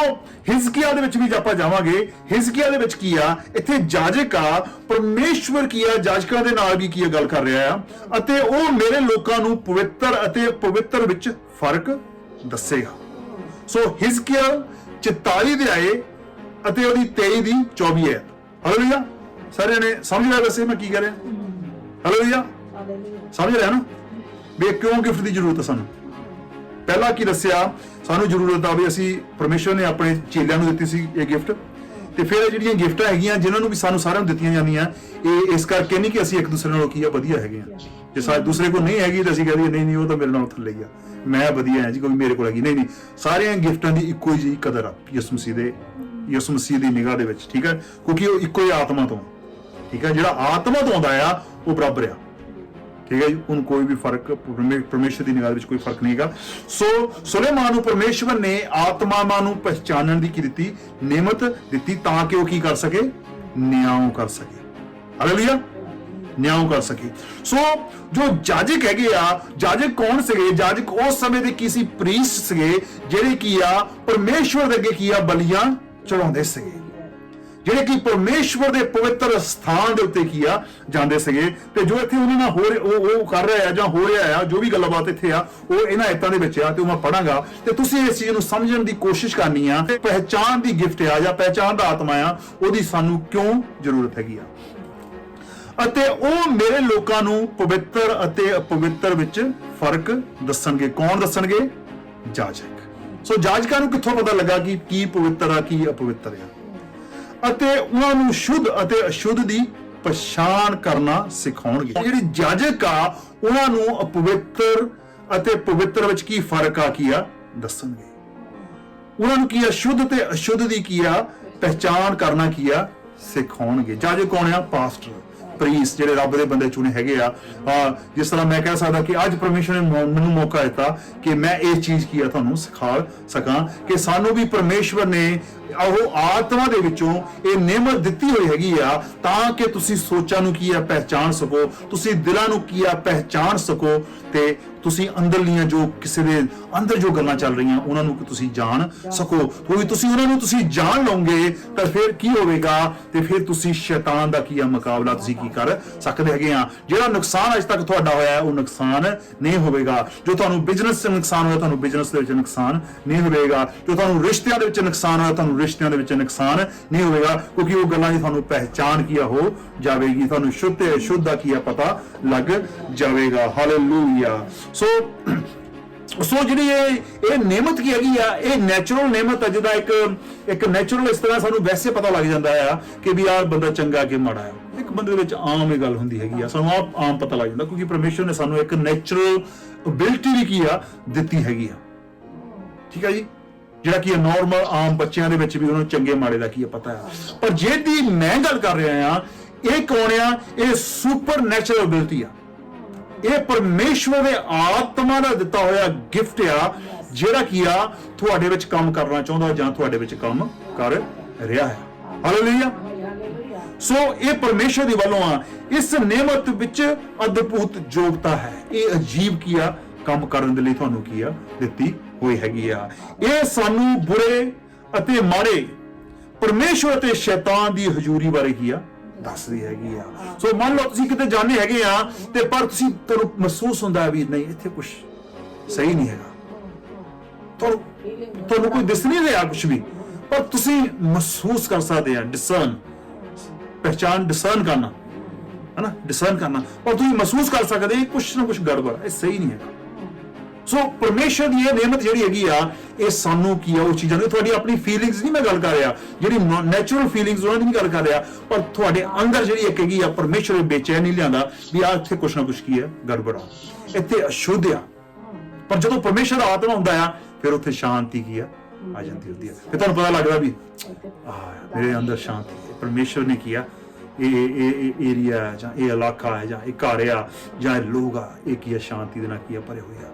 ਹਿਜ਼ਕੀਆ ਦੇ ਵਿੱਚ ਵੀ ਆਪਾਂ ਜਾਵਾਂਗੇ। ਹਿਜ਼ਕੀਆ ਦੇ ਵਿੱਚ ਕੀ ਆ, ਇੱਥੇ ਜਾਜਕ ਆ, ਪਰਮੇਸ਼ਵਰ ਕੀ ਆ ਜਾਜਕਾਂ ਦੇ ਨਾਲ ਵੀ ਕੀ ਗੱਲ ਕਰ ਰਿਹਾ ਆ, ਅਤੇ ਉਹ ਮੇਰੇ ਲੋਕਾਂ ਨੂੰ ਪਵਿੱਤਰ ਅਤੇ ਪਵਿੱਤਰ ਵਿੱਚ ਫਰਕ ਦੱਸੇਗਾ। ਸੋ ਹਿਜ਼ਕੀਆ 44 ਦੇ ਆਏ ਅਤੇ ਉਹਦੀ 23 ਦੀ 24 ਹੈ। ਹਾਲੇਲੂਇਆ, ਸਾਰਿਆਂ ਨੇ ਸਮਝ ਲਿਆ ਵੈਸੇ ਮੈਂ ਕੀ ਕਰ ਰਿਹਾ? ਹਾਲੇਲੂਇਆ, ਸਮਝ ਰਿਹਾ ਨਾ ਵੀ ਕਿਉਂ ਗਿਫਟ ਦੀ ਜ਼ਰੂਰਤ ਹੈ ਸਾਨੂੰ? ਪਹਿਲਾਂ ਕੀ ਦੱਸਿਆ, ਸਾਨੂੰ ਜ਼ਰੂਰਤ ਆ ਵੀ ਅਸੀਂ ਪਰਮੇਸ਼ਵਰ ਨੇ ਆਪਣੇ ਚੇਲਿਆਂ ਨੂੰ ਦਿੱਤੀ ਸੀ ਇਹ ਗਿਫਟ, ਤੇ ਫਿਰ ਇਹ ਜਿਹੜੀਆਂ ਗਿਫਟਾਂ ਹੈਗੀਆਂ ਜਿਨ੍ਹਾਂ ਨੂੰ ਵੀ ਸਾਨੂੰ ਸਾਰਿਆਂ ਨੂੰ ਦਿੱਤੀਆਂ ਜਾਂਦੀਆਂ, ਇਹ ਇਸ ਕਰਕੇ ਨਹੀਂ ਕਿ ਅਸੀਂ ਇੱਕ ਦੂਸਰੇ ਨਾਲੋਂ ਕੀ ਆ ਵਧੀਆ ਹੈਗੇ ਆ। ਜੇ ਸਾਡੇ ਦੂਸਰੇ ਕੋਲ ਨਹੀਂ ਹੈਗੀ ਤਾਂ ਅਸੀਂ ਕਹਿੰਦੇ ਨਹੀਂ ਉਹ ਤਾਂ ਮੇਰੇ ਨਾਲੋਂ ਥੱਲੇ ਹੀ ਆ, ਮੈਂ ਵਧੀਆ ਹਾਂ ਜੀ, ਕੋਈ ਮੇਰੇ ਕੋਲ ਹੈਗੀ ਨਹੀਂ। ਸਾਰੀਆਂ ਗਿਫਟਾਂ ਦੀ ਇੱਕੋ ਜਿਹੀ ਕਦਰ ਆ ਯਿਸੂ ਮਸੀਹ ਦੀ ਨਿਗਾਹ ਦੇ ਵਿੱਚ, ਠੀਕ ਹੈ, ਕਿਉਂਕਿ ਉਹ ਇੱਕੋ ਹੀ ਆਤਮਾ ਤੋਂ, ਠੀਕ ਹੈ, ਜਿਹੜਾ ਆਤਮਾ ਤੋਂ ਆਉਂਦਾ ਆ ਉਹ ਬਰਾਬਰ ਆ, ਠੀਕ ਹੈ ਜੀ, ਉਹਨੂੰ ਕੋਈ ਵੀ ਫਰਕ ਪਰਮੇਸ਼ਰ ਦੀ ਨਿਗਾਹ ਵਿੱਚ ਕੋਈ ਫਰਕ ਨਹੀਂ ਹੈਗਾ। ਸੋ ਸੁਲੇਮਾਨ ਨੂੰ ਪਰਮੇਸ਼ਵਰ ਨੇ ਆਤਮਾਵਾਂ ਨੂੰ ਪਹਿਚਾਨਣ ਦੀ ਕੀ ਦਿੱਤੀ? ਨਿਯਮਤ ਦਿੱਤੀ, ਤਾਂ ਕਿ ਉਹ ਕੀ ਕਰ ਸਕੇ? ਨਿਆਂ ਕਰ ਸਕੇ। ਹਾਲੇਲੂਇਆ, ਨਿਆਂ ਕਰ ਸਕੇ। ਸੋ ਜੋ ਜਾਜਕ ਹੈਗੇ ਆ, ਜਾਜਕ ਕੌਣ ਸੀਗੇ? ਜਾਜਕ ਉਸ ਸਮੇਂ ਦੇ ਕਿਸੇ ਪ੍ਰੀਸਟ ਸੀਗੇ ਜਿਹੜੇ ਕੀ ਆ ਪਰਮੇਸ਼ਵਰ ਦੇ ਅੱਗੇ ਕੀ ਆ ਬਲੀਆਂ ਚੜਾਉਂਦੇ ਸੀਗੇ, ਜਿਹੜੇ ਕਿ ਪਰਮੇਸ਼ਵਰ ਦੇ ਪਵਿੱਤਰ ਸਥਾਨ ਦੇ ਉੱਤੇ ਕੀ ਆ ਜਾਂਦੇ ਸੀਗੇ। ਤੇ ਜੋ ਇੱਥੇ ਉਹਨਾਂ ਨਾਲ ਉਹ ਕਰ ਰਿਹਾ ਆ ਜਾਂ ਹੋ ਰਿਹਾ ਆ, ਜੋ ਵੀ ਗੱਲਬਾਤ ਇੱਥੇ ਆ ਉਹ ਇਹਨਾਂ ਆਇਤਾਂ ਦੇ ਵਿੱਚ ਆ, ਤੇ ਉਹ ਮੈਂ ਪੜਾਂਗਾ ਤੇ ਤੁਸੀਂ ਇਸ ਚੀਜ਼ ਨੂੰ ਸਮਝਣ ਦੀ ਕੋਸ਼ਿਸ਼ ਕਰਨੀ ਆ। ਤੇ ਪਹਿਚਾਨ ਦੀ ਗਿਫਟ ਆ ਜਾਂ ਪਹਿਚਾਨ ਦਾ ਆਤਮਾ ਆ, ਉਹਦੀ ਸਾਨੂੰ ਕਿਉਂ ਜ਼ਰੂਰਤ ਹੈਗੀ ਆ। ਅਤੇ ਉਹ ਮੇਰੇ ਲੋਕਾਂ ਨੂੰ ਪਵਿੱਤਰ ਅਤੇ ਅਪਵਿੱਤਰ ਵਿੱਚ ਫਰਕ ਦੱਸਣਗੇ। ਕੌਣ ਦੱਸਣਗੇ? ਜਾਜਕ। ਸੋ ਜਾਜਕਾਂ ਨੂੰ ਕਿੱਥੋਂ ਪਤਾ ਲੱਗਾ ਕਿ ਕੀ ਪਵਿੱਤਰ ਆ ਕੀ ਅਪਵਿੱਤਰ ਆ, ਅਤੇ ਉਹਨਾਂ ਨੂੰ ਸ਼ੁੱਧ ਅਤੇ ਅਸ਼ੁੱਧ ਦੀ ਪਛਾਣ ਕਰਨਾ ਸਿਖਾਉਣਗੇ। ਜਿਹੜੀ ਜਾਜਕ ਆ ਉਹਨਾਂ ਨੂੰ ਅਪਵਿੱਤਰ ਅਤੇ ਪਵਿੱਤਰ ਵਿੱਚ ਕੀ ਫਰਕ ਆ ਕੀ ਆ ਦੱਸਣਗੇ। ਉਹਨਾਂ ਨੂੰ ਕੀ ਆ ਸ਼ੁੱਧ ਤੇ ਅਸ਼ੁੱਧ ਦੀ ਕੀ ਆ ਪਹਿਚਾਣ ਕਰਨਾ ਕੀ ਆ ਸਿਖਾਉਣਗੇ। ਜਾਜਕ ਕੌਣ ਆ? ਪਾਸਟਰ, ਪ੍ਰੀਸਟ, ਜਿਹੜੇ ਰੱਬ ਦੇ ਬੰਦੇ ਚੁਣੇ ਹੈਗੇ ਆ। ਜਿਸ ਤਰ੍ਹਾਂ ਮੈਂ ਕਹਿ ਸਕਦਾ ਕਿ ਅੱਜ ਪਰਮੇਸ਼ਰ ਨੇ ਮੈਨੂੰ ਮੌਕਾ ਦਿੱਤਾ ਕਿ ਮੈਂ ਇਹ ਚੀਜ਼ ਕੀ ਆ ਤੁਹਾਨੂੰ ਸਿਖਾ ਸਕਾਂ, ਕਿ ਸਾਨੂੰ ਵੀ ਪਰਮੇਸ਼ਵਰ ਨੇ ਉਹ ਆਤਮਾ ਦੇ ਵਿੱਚੋਂ ਇਹ ਨਿਯਮਤ ਦਿੱਤੀ ਹੋਈ ਹੈਗੀ ਆ, ਤਾਂ ਕਿ ਤੁਸੀਂ ਸੋਚਾਂ ਨੂੰ ਕੀ ਆ ਪਹਿਚਾਣ ਸਕੋ, ਤੁਸੀਂ ਦਿਲਾਂ ਨੂੰ ਕੀ ਆ ਪਹਿਚਾਣ ਸਕੋ, ਤੇ ਤੁਸੀਂ ਅੰਦਰਲੀਆਂ ਜੋ ਕਿਸੇ ਦੇ ਅੰਦਰ ਜੋ ਗੱਲਾਂ ਚੱਲ ਰਹੀਆਂ ਉਹਨਾਂ ਨੂੰ ਤੁਸੀਂ ਜਾਣ ਸਕੋ। ਕਿਉਂਕਿ ਤੁਸੀਂ ਉਹਨਾਂ ਨੂੰ ਤੁਸੀਂ ਜਾਣ ਲਓਗੇ ਤਾਂ ਫਿਰ ਕੀ ਹੋਵੇਗਾ, ਤੇ ਫਿਰ ਤੁਸੀਂ ਸ਼ੈਤਾਨ ਦਾ ਕੀ ਆ ਮੁਕਾਬਲਾ ਤੁਸੀਂ ਕੀ ਕਰ ਸਕਦੇ ਹੈਗੇ ਆ। ਜਿਹੜਾ ਨੁਕਸਾਨ ਅੱਜ ਤੱਕ ਤੁਹਾਡਾ ਹੋਇਆ ਹੈ ਉਹ ਨੁਕਸਾਨ ਨਹੀਂ ਹੋਵੇਗਾ। ਜੋ ਤੁਹਾਨੂੰ ਬਿਜ਼ਨਸ 'ਚ ਨੁਕਸਾਨ ਹੋਇਆ ਤੁਹਾਨੂੰ ਬਿਜ਼ਨਸ ਦੇ ਵਿੱਚ ਨੁਕਸਾਨ ਨਹੀਂ ਹੋਵੇਗਾ। ਜੋ ਤੁਹਾਨੂੰ ਰਿਸ਼ਤਿਆਂ ਦੇ ਵਿੱਚ ਨੁਕਸਾਨ ਹੋਇਆ ਤੁਹਾਨੂੰ ਰਿਸ਼ਤਿਆਂ ਦੇ ਵਿੱਚ ਨੁਕਸਾਨ ਨਹੀਂ ਹੋਵੇਗਾ, ਕਿਉਂਕਿ ਉਹ ਗੱਲਾਂ ਦੀ ਤੁਹਾਨੂੰ ਪਹਿਚਾਣ ਕੀ ਆ ਹੋ ਜਾਵੇਗੀ, ਤੁਹਾਨੂੰ ਸ਼ੁੱਧ ਤੇ ਅਸ਼ੁੱਧ ਦਾ ਕੀ ਆ ਪਤਾ ਲੱਗ ਜਾਵੇਗਾ। ਹਾਲੇਲੂਇਆ। ਸੋ ਜਿਹੜੀ ਇਹ ਨਿਯਮਤ ਕੀ ਹੈਗੀ ਆ, ਇਹ ਨੈਚੁਰਲ ਨਿਯਮਤ ਹੈ, ਜਿਹਦਾ ਇੱਕ ਨੈਚੁਰਲ ਇਸ ਤਰ੍ਹਾਂ ਸਾਨੂੰ ਵੈਸੇ ਪਤਾ ਲੱਗ ਜਾਂਦਾ ਆ ਕਿ ਵੀ ਆਹ ਬੰਦਾ ਚੰਗਾ ਕਿ ਮਾੜਾ ਆ। ਇੱਕ ਬੰਦੇ ਦੇ ਵਿੱਚ ਆਮ ਇਹ ਗੱਲ ਹੁੰਦੀ ਹੈਗੀ ਆ, ਸਾਨੂੰ ਆਮ ਪਤਾ ਲੱਗ ਜਾਂਦਾ, ਕਿਉਂਕਿ ਪਰਮੇਸ਼ਰ ਨੇ ਸਾਨੂੰ ਇੱਕ ਨੈਚੁਰਲ ਅਬਿਲਿਟੀ ਵੀ ਕੀ ਆ ਦਿੱਤੀ ਹੈਗੀ ਆ, ਠੀਕ ਹੈ ਜੀ, ਜਿਹੜਾ ਕਿ ਨਾਰਮਲ ਆਮ ਬੱਚਿਆਂ ਦੇ ਵਿੱਚ ਵੀ ਉਹਨਾਂ ਨੂੰ ਚੰਗੇ ਮਾੜੇ ਦਾ ਕੀ ਪਤਾ ਆ। ਪਰ ਜਿਹਦੀ ਮੈਂ ਗੱਲ ਕਰ ਰਿਹਾ ਆ, ਇਹ ਕੌਣ ਆ? ਇਹ ਸੁਪਰ ਨੈਚੁਰਲ ਅਬਿਲਿਟੀ ਆ, ਇਹ ਪਰਮੇਸ਼ਵਰ ਦੇ ਆਤਮਾ ਦਾ ਦਿੱਤਾ ਹੋਇਆ ਗਿਫਟ ਆ, ਜਿਹੜਾ ਕੀ ਆ ਤੁਹਾਡੇ ਵਿੱਚ ਕੰਮ ਕਰਨਾ ਚਾਹੁੰਦਾ ਜਾਂ ਤੁਹਾਡੇ ਵਿੱਚ ਕੰਮ ਕਰ ਰਿਹਾ ਹੈ। ਹਾਲੇਲੂਇਆ। ਸੋ ਇਹ ਪਰਮੇਸ਼ਵਰ ਦੀ ਵੱਲੋਂ ਆ। ਇਸ ਨਿਯਮਤ ਵਿੱਚ ਅਦਭੁਤ ਯੋਗਤਾ ਹੈ, ਇਹ ਅਜੀਬ ਕੀ ਆ ਕੰਮ ਕਰਨ ਦੇ ਲਈ ਤੁਹਾਨੂੰ ਕੀ ਆ ਦਿੱਤੀ ਹੋਈ ਹੈਗੀ ਆ। ਇਹ ਸਾਨੂੰ ਬੁਰੇ ਅਤੇ ਮਾੜੇ ਪਰਮੇਸ਼ਵਰ ਅਤੇ ਸ਼ੈਤਾਨ ਦੀ ਹਜ਼ੂਰੀ ਬਾਰੇ ਕੀ ਆ ਦੱਸਦੀ ਹੈਗੀ ਆ। ਸੋ ਮੰਨ ਲਓ ਤੁਸੀਂ ਕਿਤੇ ਜਾਂਦੇ ਹੈਗੇ ਆ, ਤੇ ਪਰ ਤੁਹਾਨੂੰ ਮਹਿਸੂਸ ਹੁੰਦਾ ਵੀ ਨਹੀਂ ਇੱਥੇ ਕੁਝ ਸਹੀ ਨਹੀਂ ਹੈਗਾ, ਤੁਹਾਨੂੰ ਕੋਈ ਦਿਸ ਨਹੀਂ ਰਿਹਾ ਕੁਝ ਵੀ, ਪਰ ਤੁਸੀਂ ਮਹਿਸੂਸ ਕਰ ਸਕਦੇ ਆ, ਪਹਿਚਾਨ ਕਰਨਾ ਹੈ ਨਾ, ਡਿਸਰਨ ਕਰਨਾ, ਪਰ ਤੁਸੀਂ ਮਹਿਸੂਸ ਕਰ ਸਕਦੇ ਕੁਝ ਨਾ ਕੁਝ ਗੜਬੜ, ਇਹ ਸਹੀ ਨਹੀਂ ਹੈਗਾ। ਸੋ ਪਰਮੇਸ਼ਰ ਦੀ ਇਹ ਨਿਯਮਤ ਜਿਹੜੀ ਹੈਗੀ ਆ, ਇਹ ਸਾਨੂੰ ਕੀ ਆ ਉਹ ਚੀਜ਼ਾਂ ਦੀ, ਤੁਹਾਡੀ ਆਪਣੀ ਫੀਲਿੰਗਸ ਨਹੀਂ ਮੈਂ ਗੱਲ ਕਰ ਰਿਹਾ, ਜਿਹੜੀ ਨੈਚੁਰਲ ਫੀਲਿੰਗਸ ਉਹਨਾਂ ਦੀ ਨਹੀਂ ਗੱਲ ਕਰ ਰਿਹਾ, ਪਰ ਤੁਹਾਡੇ ਅੰਦਰ ਜਿਹੜੀ ਇੱਕ ਹੈਗੀ ਆ ਪਰਮੇਸ਼ਰ ਬੇਚੈਨੀ ਲਿਆਂਦਾ ਵੀ ਆ ਇੱਥੇ ਕੁਛ ਨਾ ਕੁਛ ਕੀ ਆ ਗੜਬੜ ਆ, ਇੱਥੇ ਅਸ਼ੁੱਧ ਆ। ਪਰ ਜਦੋਂ ਪਰਮੇਸ਼ਰ ਦਾ ਆਤਮਾ ਹੁੰਦਾ ਆ, ਫਿਰ ਉੱਥੇ ਸ਼ਾਂਤੀ ਕੀ ਆ ਜਾਂਦੀ ਹੁੰਦੀ ਆ, ਫਿਰ ਤੁਹਾਨੂੰ ਪਤਾ ਲੱਗਦਾ ਵੀ ਮੇਰੇ ਅੰਦਰ ਸ਼ਾਂਤੀ ਹੈ। ਪਰਮੇਸ਼ਰ ਨੇ ਕੀ ਆ ਇਹ ਏਰੀਆ ਜਾਂ ਇਹ ਇਲਾਕਾ ਹੈ ਜਾਂ ਇਹ ਘਰ ਆ ਜਾਂ ਇਹ ਲੋਕ ਆ, ਇਹ ਕੀ ਆ ਸ਼ਾਂਤੀ ਦੇ ਨਾਲ ਕੀ ਆ ਭਰੇ ਹੋਏ ਆ।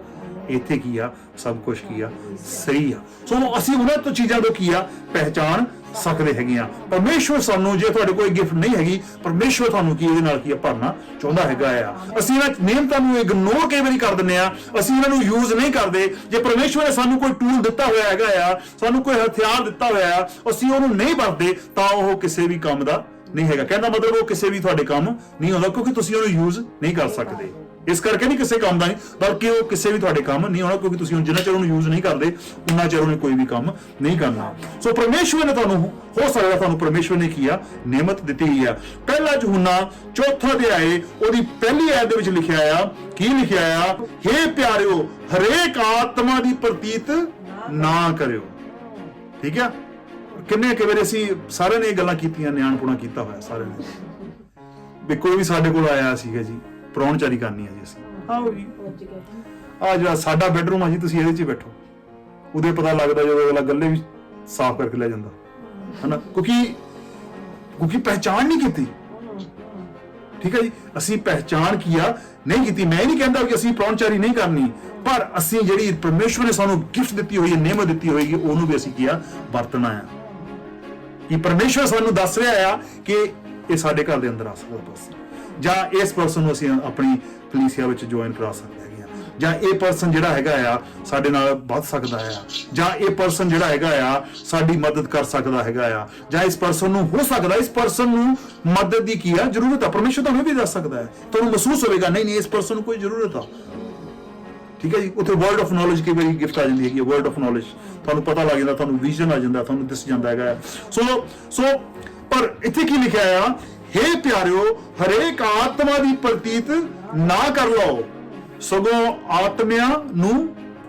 ਇੱਥੇ ਕੀ ਆ, ਸਭ ਕੁਝ ਕੀ ਆ, ਸਹੀ ਆ। ਸੋ ਅਸੀਂ ਉਹਨਾਂ ਤੋਂ ਚੀਜ਼ਾਂ ਤੋਂ ਕੀ ਆ, ਪਹਿਚਾਣ ਸਕਦੇ ਹੈਗੇ ਆ। ਪਰਮੇਸ਼ਵਰ ਸਾਨੂੰ, ਜੇ ਤੁਹਾਡੇ ਕੋਈ ਗਿਫਟ ਨਹੀਂ ਹੈਗੀ, ਪਰਮੇਸ਼ਵਰ ਤੁਹਾਨੂੰ ਕੀ ਇਹਦੇ ਨਾਲ ਕੀ ਆ, ਭਰਨਾ ਚਾਹੁੰਦਾ ਹੈਗਾ ਆ। ਅਸੀਂ ਇਹਨਾਂ ਨਿਯਮਤਾਂ ਨੂੰ ਇਗਨੋਰ ਕਈ ਵਾਰੀ ਕਰ ਦਿੰਦੇ ਆ, ਅਸੀਂ ਇਹਨਾਂ ਨੂੰ ਯੂਜ਼ ਨਹੀਂ ਕਰਦੇ। ਜੇ ਪਰਮੇਸ਼ਵਰ ਨੇ ਸਾਨੂੰ ਕੋਈ ਟੂਲ ਦਿੱਤਾ ਹੋਇਆ ਹੈਗਾ ਆ, ਸਾਨੂੰ ਕੋਈ ਹਥਿਆਰ ਦਿੱਤਾ ਹੋਇਆ ਆ, ਅਸੀਂ ਉਹਨੂੰ ਨਹੀਂ ਵਰਤਦੇ, ਤਾਂ ਉਹ ਕਿਸੇ ਵੀ ਕੰਮ ਦਾ ਨਹੀਂ ਹੈਗਾ। ਕਹਿੰਦਾ ਮਤਲਬ ਉਹ ਕਿਸੇ ਵੀ ਤੁਹਾਡੇ ਕੰਮ ਨਹੀਂ ਆਉਂਦਾ, ਕਿਉਂਕਿ ਤੁਸੀਂ ਉਹਨੂੰ ਯੂਜ਼ ਨਹੀਂ ਕਰ ਸਕਦੇ। ਇਸ ਕਰਕੇ ਨਹੀਂ ਕਿਸੇ ਕੰਮ ਦਾ ਨਹੀਂ, ਬਲਕਿ ਉਹ ਕਿਸੇ ਵੀ ਤੁਹਾਡੇ ਕੰਮ ਨਹੀਂ ਆਉਣਾ, ਕਿਉਂਕਿ ਤੁਸੀਂ ਜਿੰਨਾ ਚਿਰ ਉਹਨੂੰ ਯੂਜ਼ ਨਹੀਂ ਕਰਦੇ, ਉਨਾ ਚਿਰ ਉਹਨੇ ਕੋਈ ਵੀ ਕੰਮ ਨਹੀਂ ਕਰਨਾ। ਸੋ ਪਰਮੇਸ਼ਵਰ ਨੇ ਤੁਹਾਨੂੰ, ਹੋ ਸਕਦਾ ਤੁਹਾਨੂੰ ਪਰਮੇਸ਼ਵਰ ਨੇ ਕੀ ਆ, ਨਿਯਮਤ ਦਿੱਤੀ ਹੋਈ ਆ। ਪਹਿਲਾ ਯਹੂਨਾ 4 ਅਧਿਆਏ ਉਹਦੀ ਪਹਿਲੀ ਆਇਤ ਦੇ ਵਿੱਚ ਲਿਖਿਆ ਆ, ਕੀ ਲਿਖਿਆ ਆ, ਹੇ ਪਿਆਰਿਓ, ਹਰੇਕ ਆਤਮਾ ਦੀ ਪ੍ਰਤੀਤ ਨਾ ਕਰਿਓ। ਠੀਕ ਆ, ਕਿੰਨੇ ਕਿ ਵਾਰ ਅਸੀਂ ਸਾਰਿਆਂ ਨੇ ਇਹ ਗੱਲਾਂ ਕੀਤੀਆਂ, ਨਿਆਣਪੁਣਾ ਕੀਤਾ ਹੋਇਆ ਸਾਰਿਆਂ ਨੇ ਵੀ ਕੋਈ ਵੀ ਸਾਡੇ ਕੋਲ ਆਇਆ ਸੀਗਾ ਜੀ, ਪ੍ਰਾਹੁਣਚਾਰੀ ਕਰਨੀ ਆ ਜੀ ਅਸੀਂ, ਆਓ ਜੀ ਆ ਜਿਹੜਾ ਸਾਡਾ ਬੈਡਰੂਮ ਆ ਜੀ, ਤੁਸੀਂ ਇਹਦੇ 'ਚ ਬੈਠੋ। ਉਹਦੇ ਪਤਾ ਲੱਗਦਾ ਜਦੋਂ ਅਗਲਾ ਗੱਲੇ ਵੀ ਸਾਫ਼ ਕਰਕੇ ਲੈ ਜਾਂਦਾ ਹਨਾ, ਕਿਉਂਕਿ ਪਹਿਚਾਣ ਨਹੀਂ ਕੀਤੀ। ਠੀਕ ਹੈ ਜੀ, ਅਸੀਂ ਪਹਿਚਾਣ ਕੀਆ ਨਹੀਂ ਕੀਤੀ। ਮੈਂ ਨਹੀਂ ਕਹਿੰਦਾ ਕਿ ਅਸੀਂ ਪ੍ਰਾਹੁਣਚਾਰੀ ਨਹੀਂ ਕਰਨੀ, ਪਰ ਅਸੀਂ ਜਿਹੜੀ ਪਰਮੇਸ਼ਵਰ ਨੇ ਸਾਨੂੰ ਗਿਫਟ ਦਿੱਤੀ ਹੋਈ ਹੈ, ਨਿਯਮਤ ਦਿੱਤੀ ਹੋਏਗੀ, ਉਹਨੂੰ ਵੀ ਅਸੀਂ ਕੀਆ ਵਰਤਣਾ ਆ। ਕਿ ਪਰਮੇਸ਼ਵਰ ਸਾਨੂੰ ਦੱਸ ਰਿਹਾ ਆ ਕਿ ਇਹ ਸਾਡੇ ਘਰ ਦੇ ਅੰਦਰ ਆ ਸਕਦਾ ਪਰਸਨ, ਜਾਂ ਇਸ ਪਰਸਨ ਨੂੰ ਅਸੀਂ ਆਪਣੀ ਕਲੀਸਿਆ ਵਿੱਚ ਜੁਆਇਨ ਕਰਾ ਸਕਦੇ ਹੈਗੇ ਆ, ਜਾਂ ਇਹ ਪਰਸਨ ਜਿਹੜਾ ਹੈਗਾ ਆ ਸਾਡੇ ਨਾਲ ਵੱਧ ਸਕਦਾ ਆ, ਜਾਂ ਇਹ ਪਰਸਨ ਜਿਹੜਾ ਹੈਗਾ ਆ ਸਾਡੀ ਮਦਦ ਕਰ ਸਕਦਾ ਹੈਗਾ ਆ, ਜਾਂ ਇਸ ਪਰਸਨ ਨੂੰ ਹੋ ਸਕਦਾ ਇਸ ਪਰਸਨ ਨੂੰ ਮਦਦ ਦੀ ਕੀ ਆ ਜ਼ਰੂਰਤ ਆ। ਪਰਮੇਸ਼ਵਰ ਤੁਹਾਨੂੰ ਵੀ ਦੱਸ ਸਕਦਾ ਹੈ, ਤੁਹਾਨੂੰ ਮਹਿਸੂਸ ਹੋਵੇਗਾ ਨਹੀਂ ਇਸ ਪਰਸਨ ਨੂੰ ਕੋਈ ਜ਼ਰੂਰਤ ਆ। ਠੀਕ ਹੈ ਜੀ, ਉੱਥੇ ਵਰਡ ਆਫ ਨੌਲੇਜ ਕਈ ਵਾਰੀ ਗਿਫਟ ਆ ਜਾਂਦੀ ਹੈਗੀ, ਵਰਡ ਆਫ ਨੌਲੇਜ ਤੁਹਾਨੂੰ ਪਤਾ ਲੱਗ ਜਾਂਦਾ, ਤੁਹਾਨੂੰ ਵਿਜ਼ਨ ਆ ਜਾਂਦਾ, ਤੁਹਾਨੂੰ ਦਿਸ ਜਾਂਦਾ ਹੈਗਾ। ਸੋ ਪਰ ਇੱਥੇ ਕੀ ਲਿਖਿਆ ਆ, ਹੇ ਪਿਆਰਿਓ, ਹਰੇਕ ਆਤਮਾ ਦੀ ਪ੍ਰਤੀਤ ਨਾ ਕਰ ਲਓ, ਸਗੋਂ ਆਤਮਿਆਂ ਨੂੰ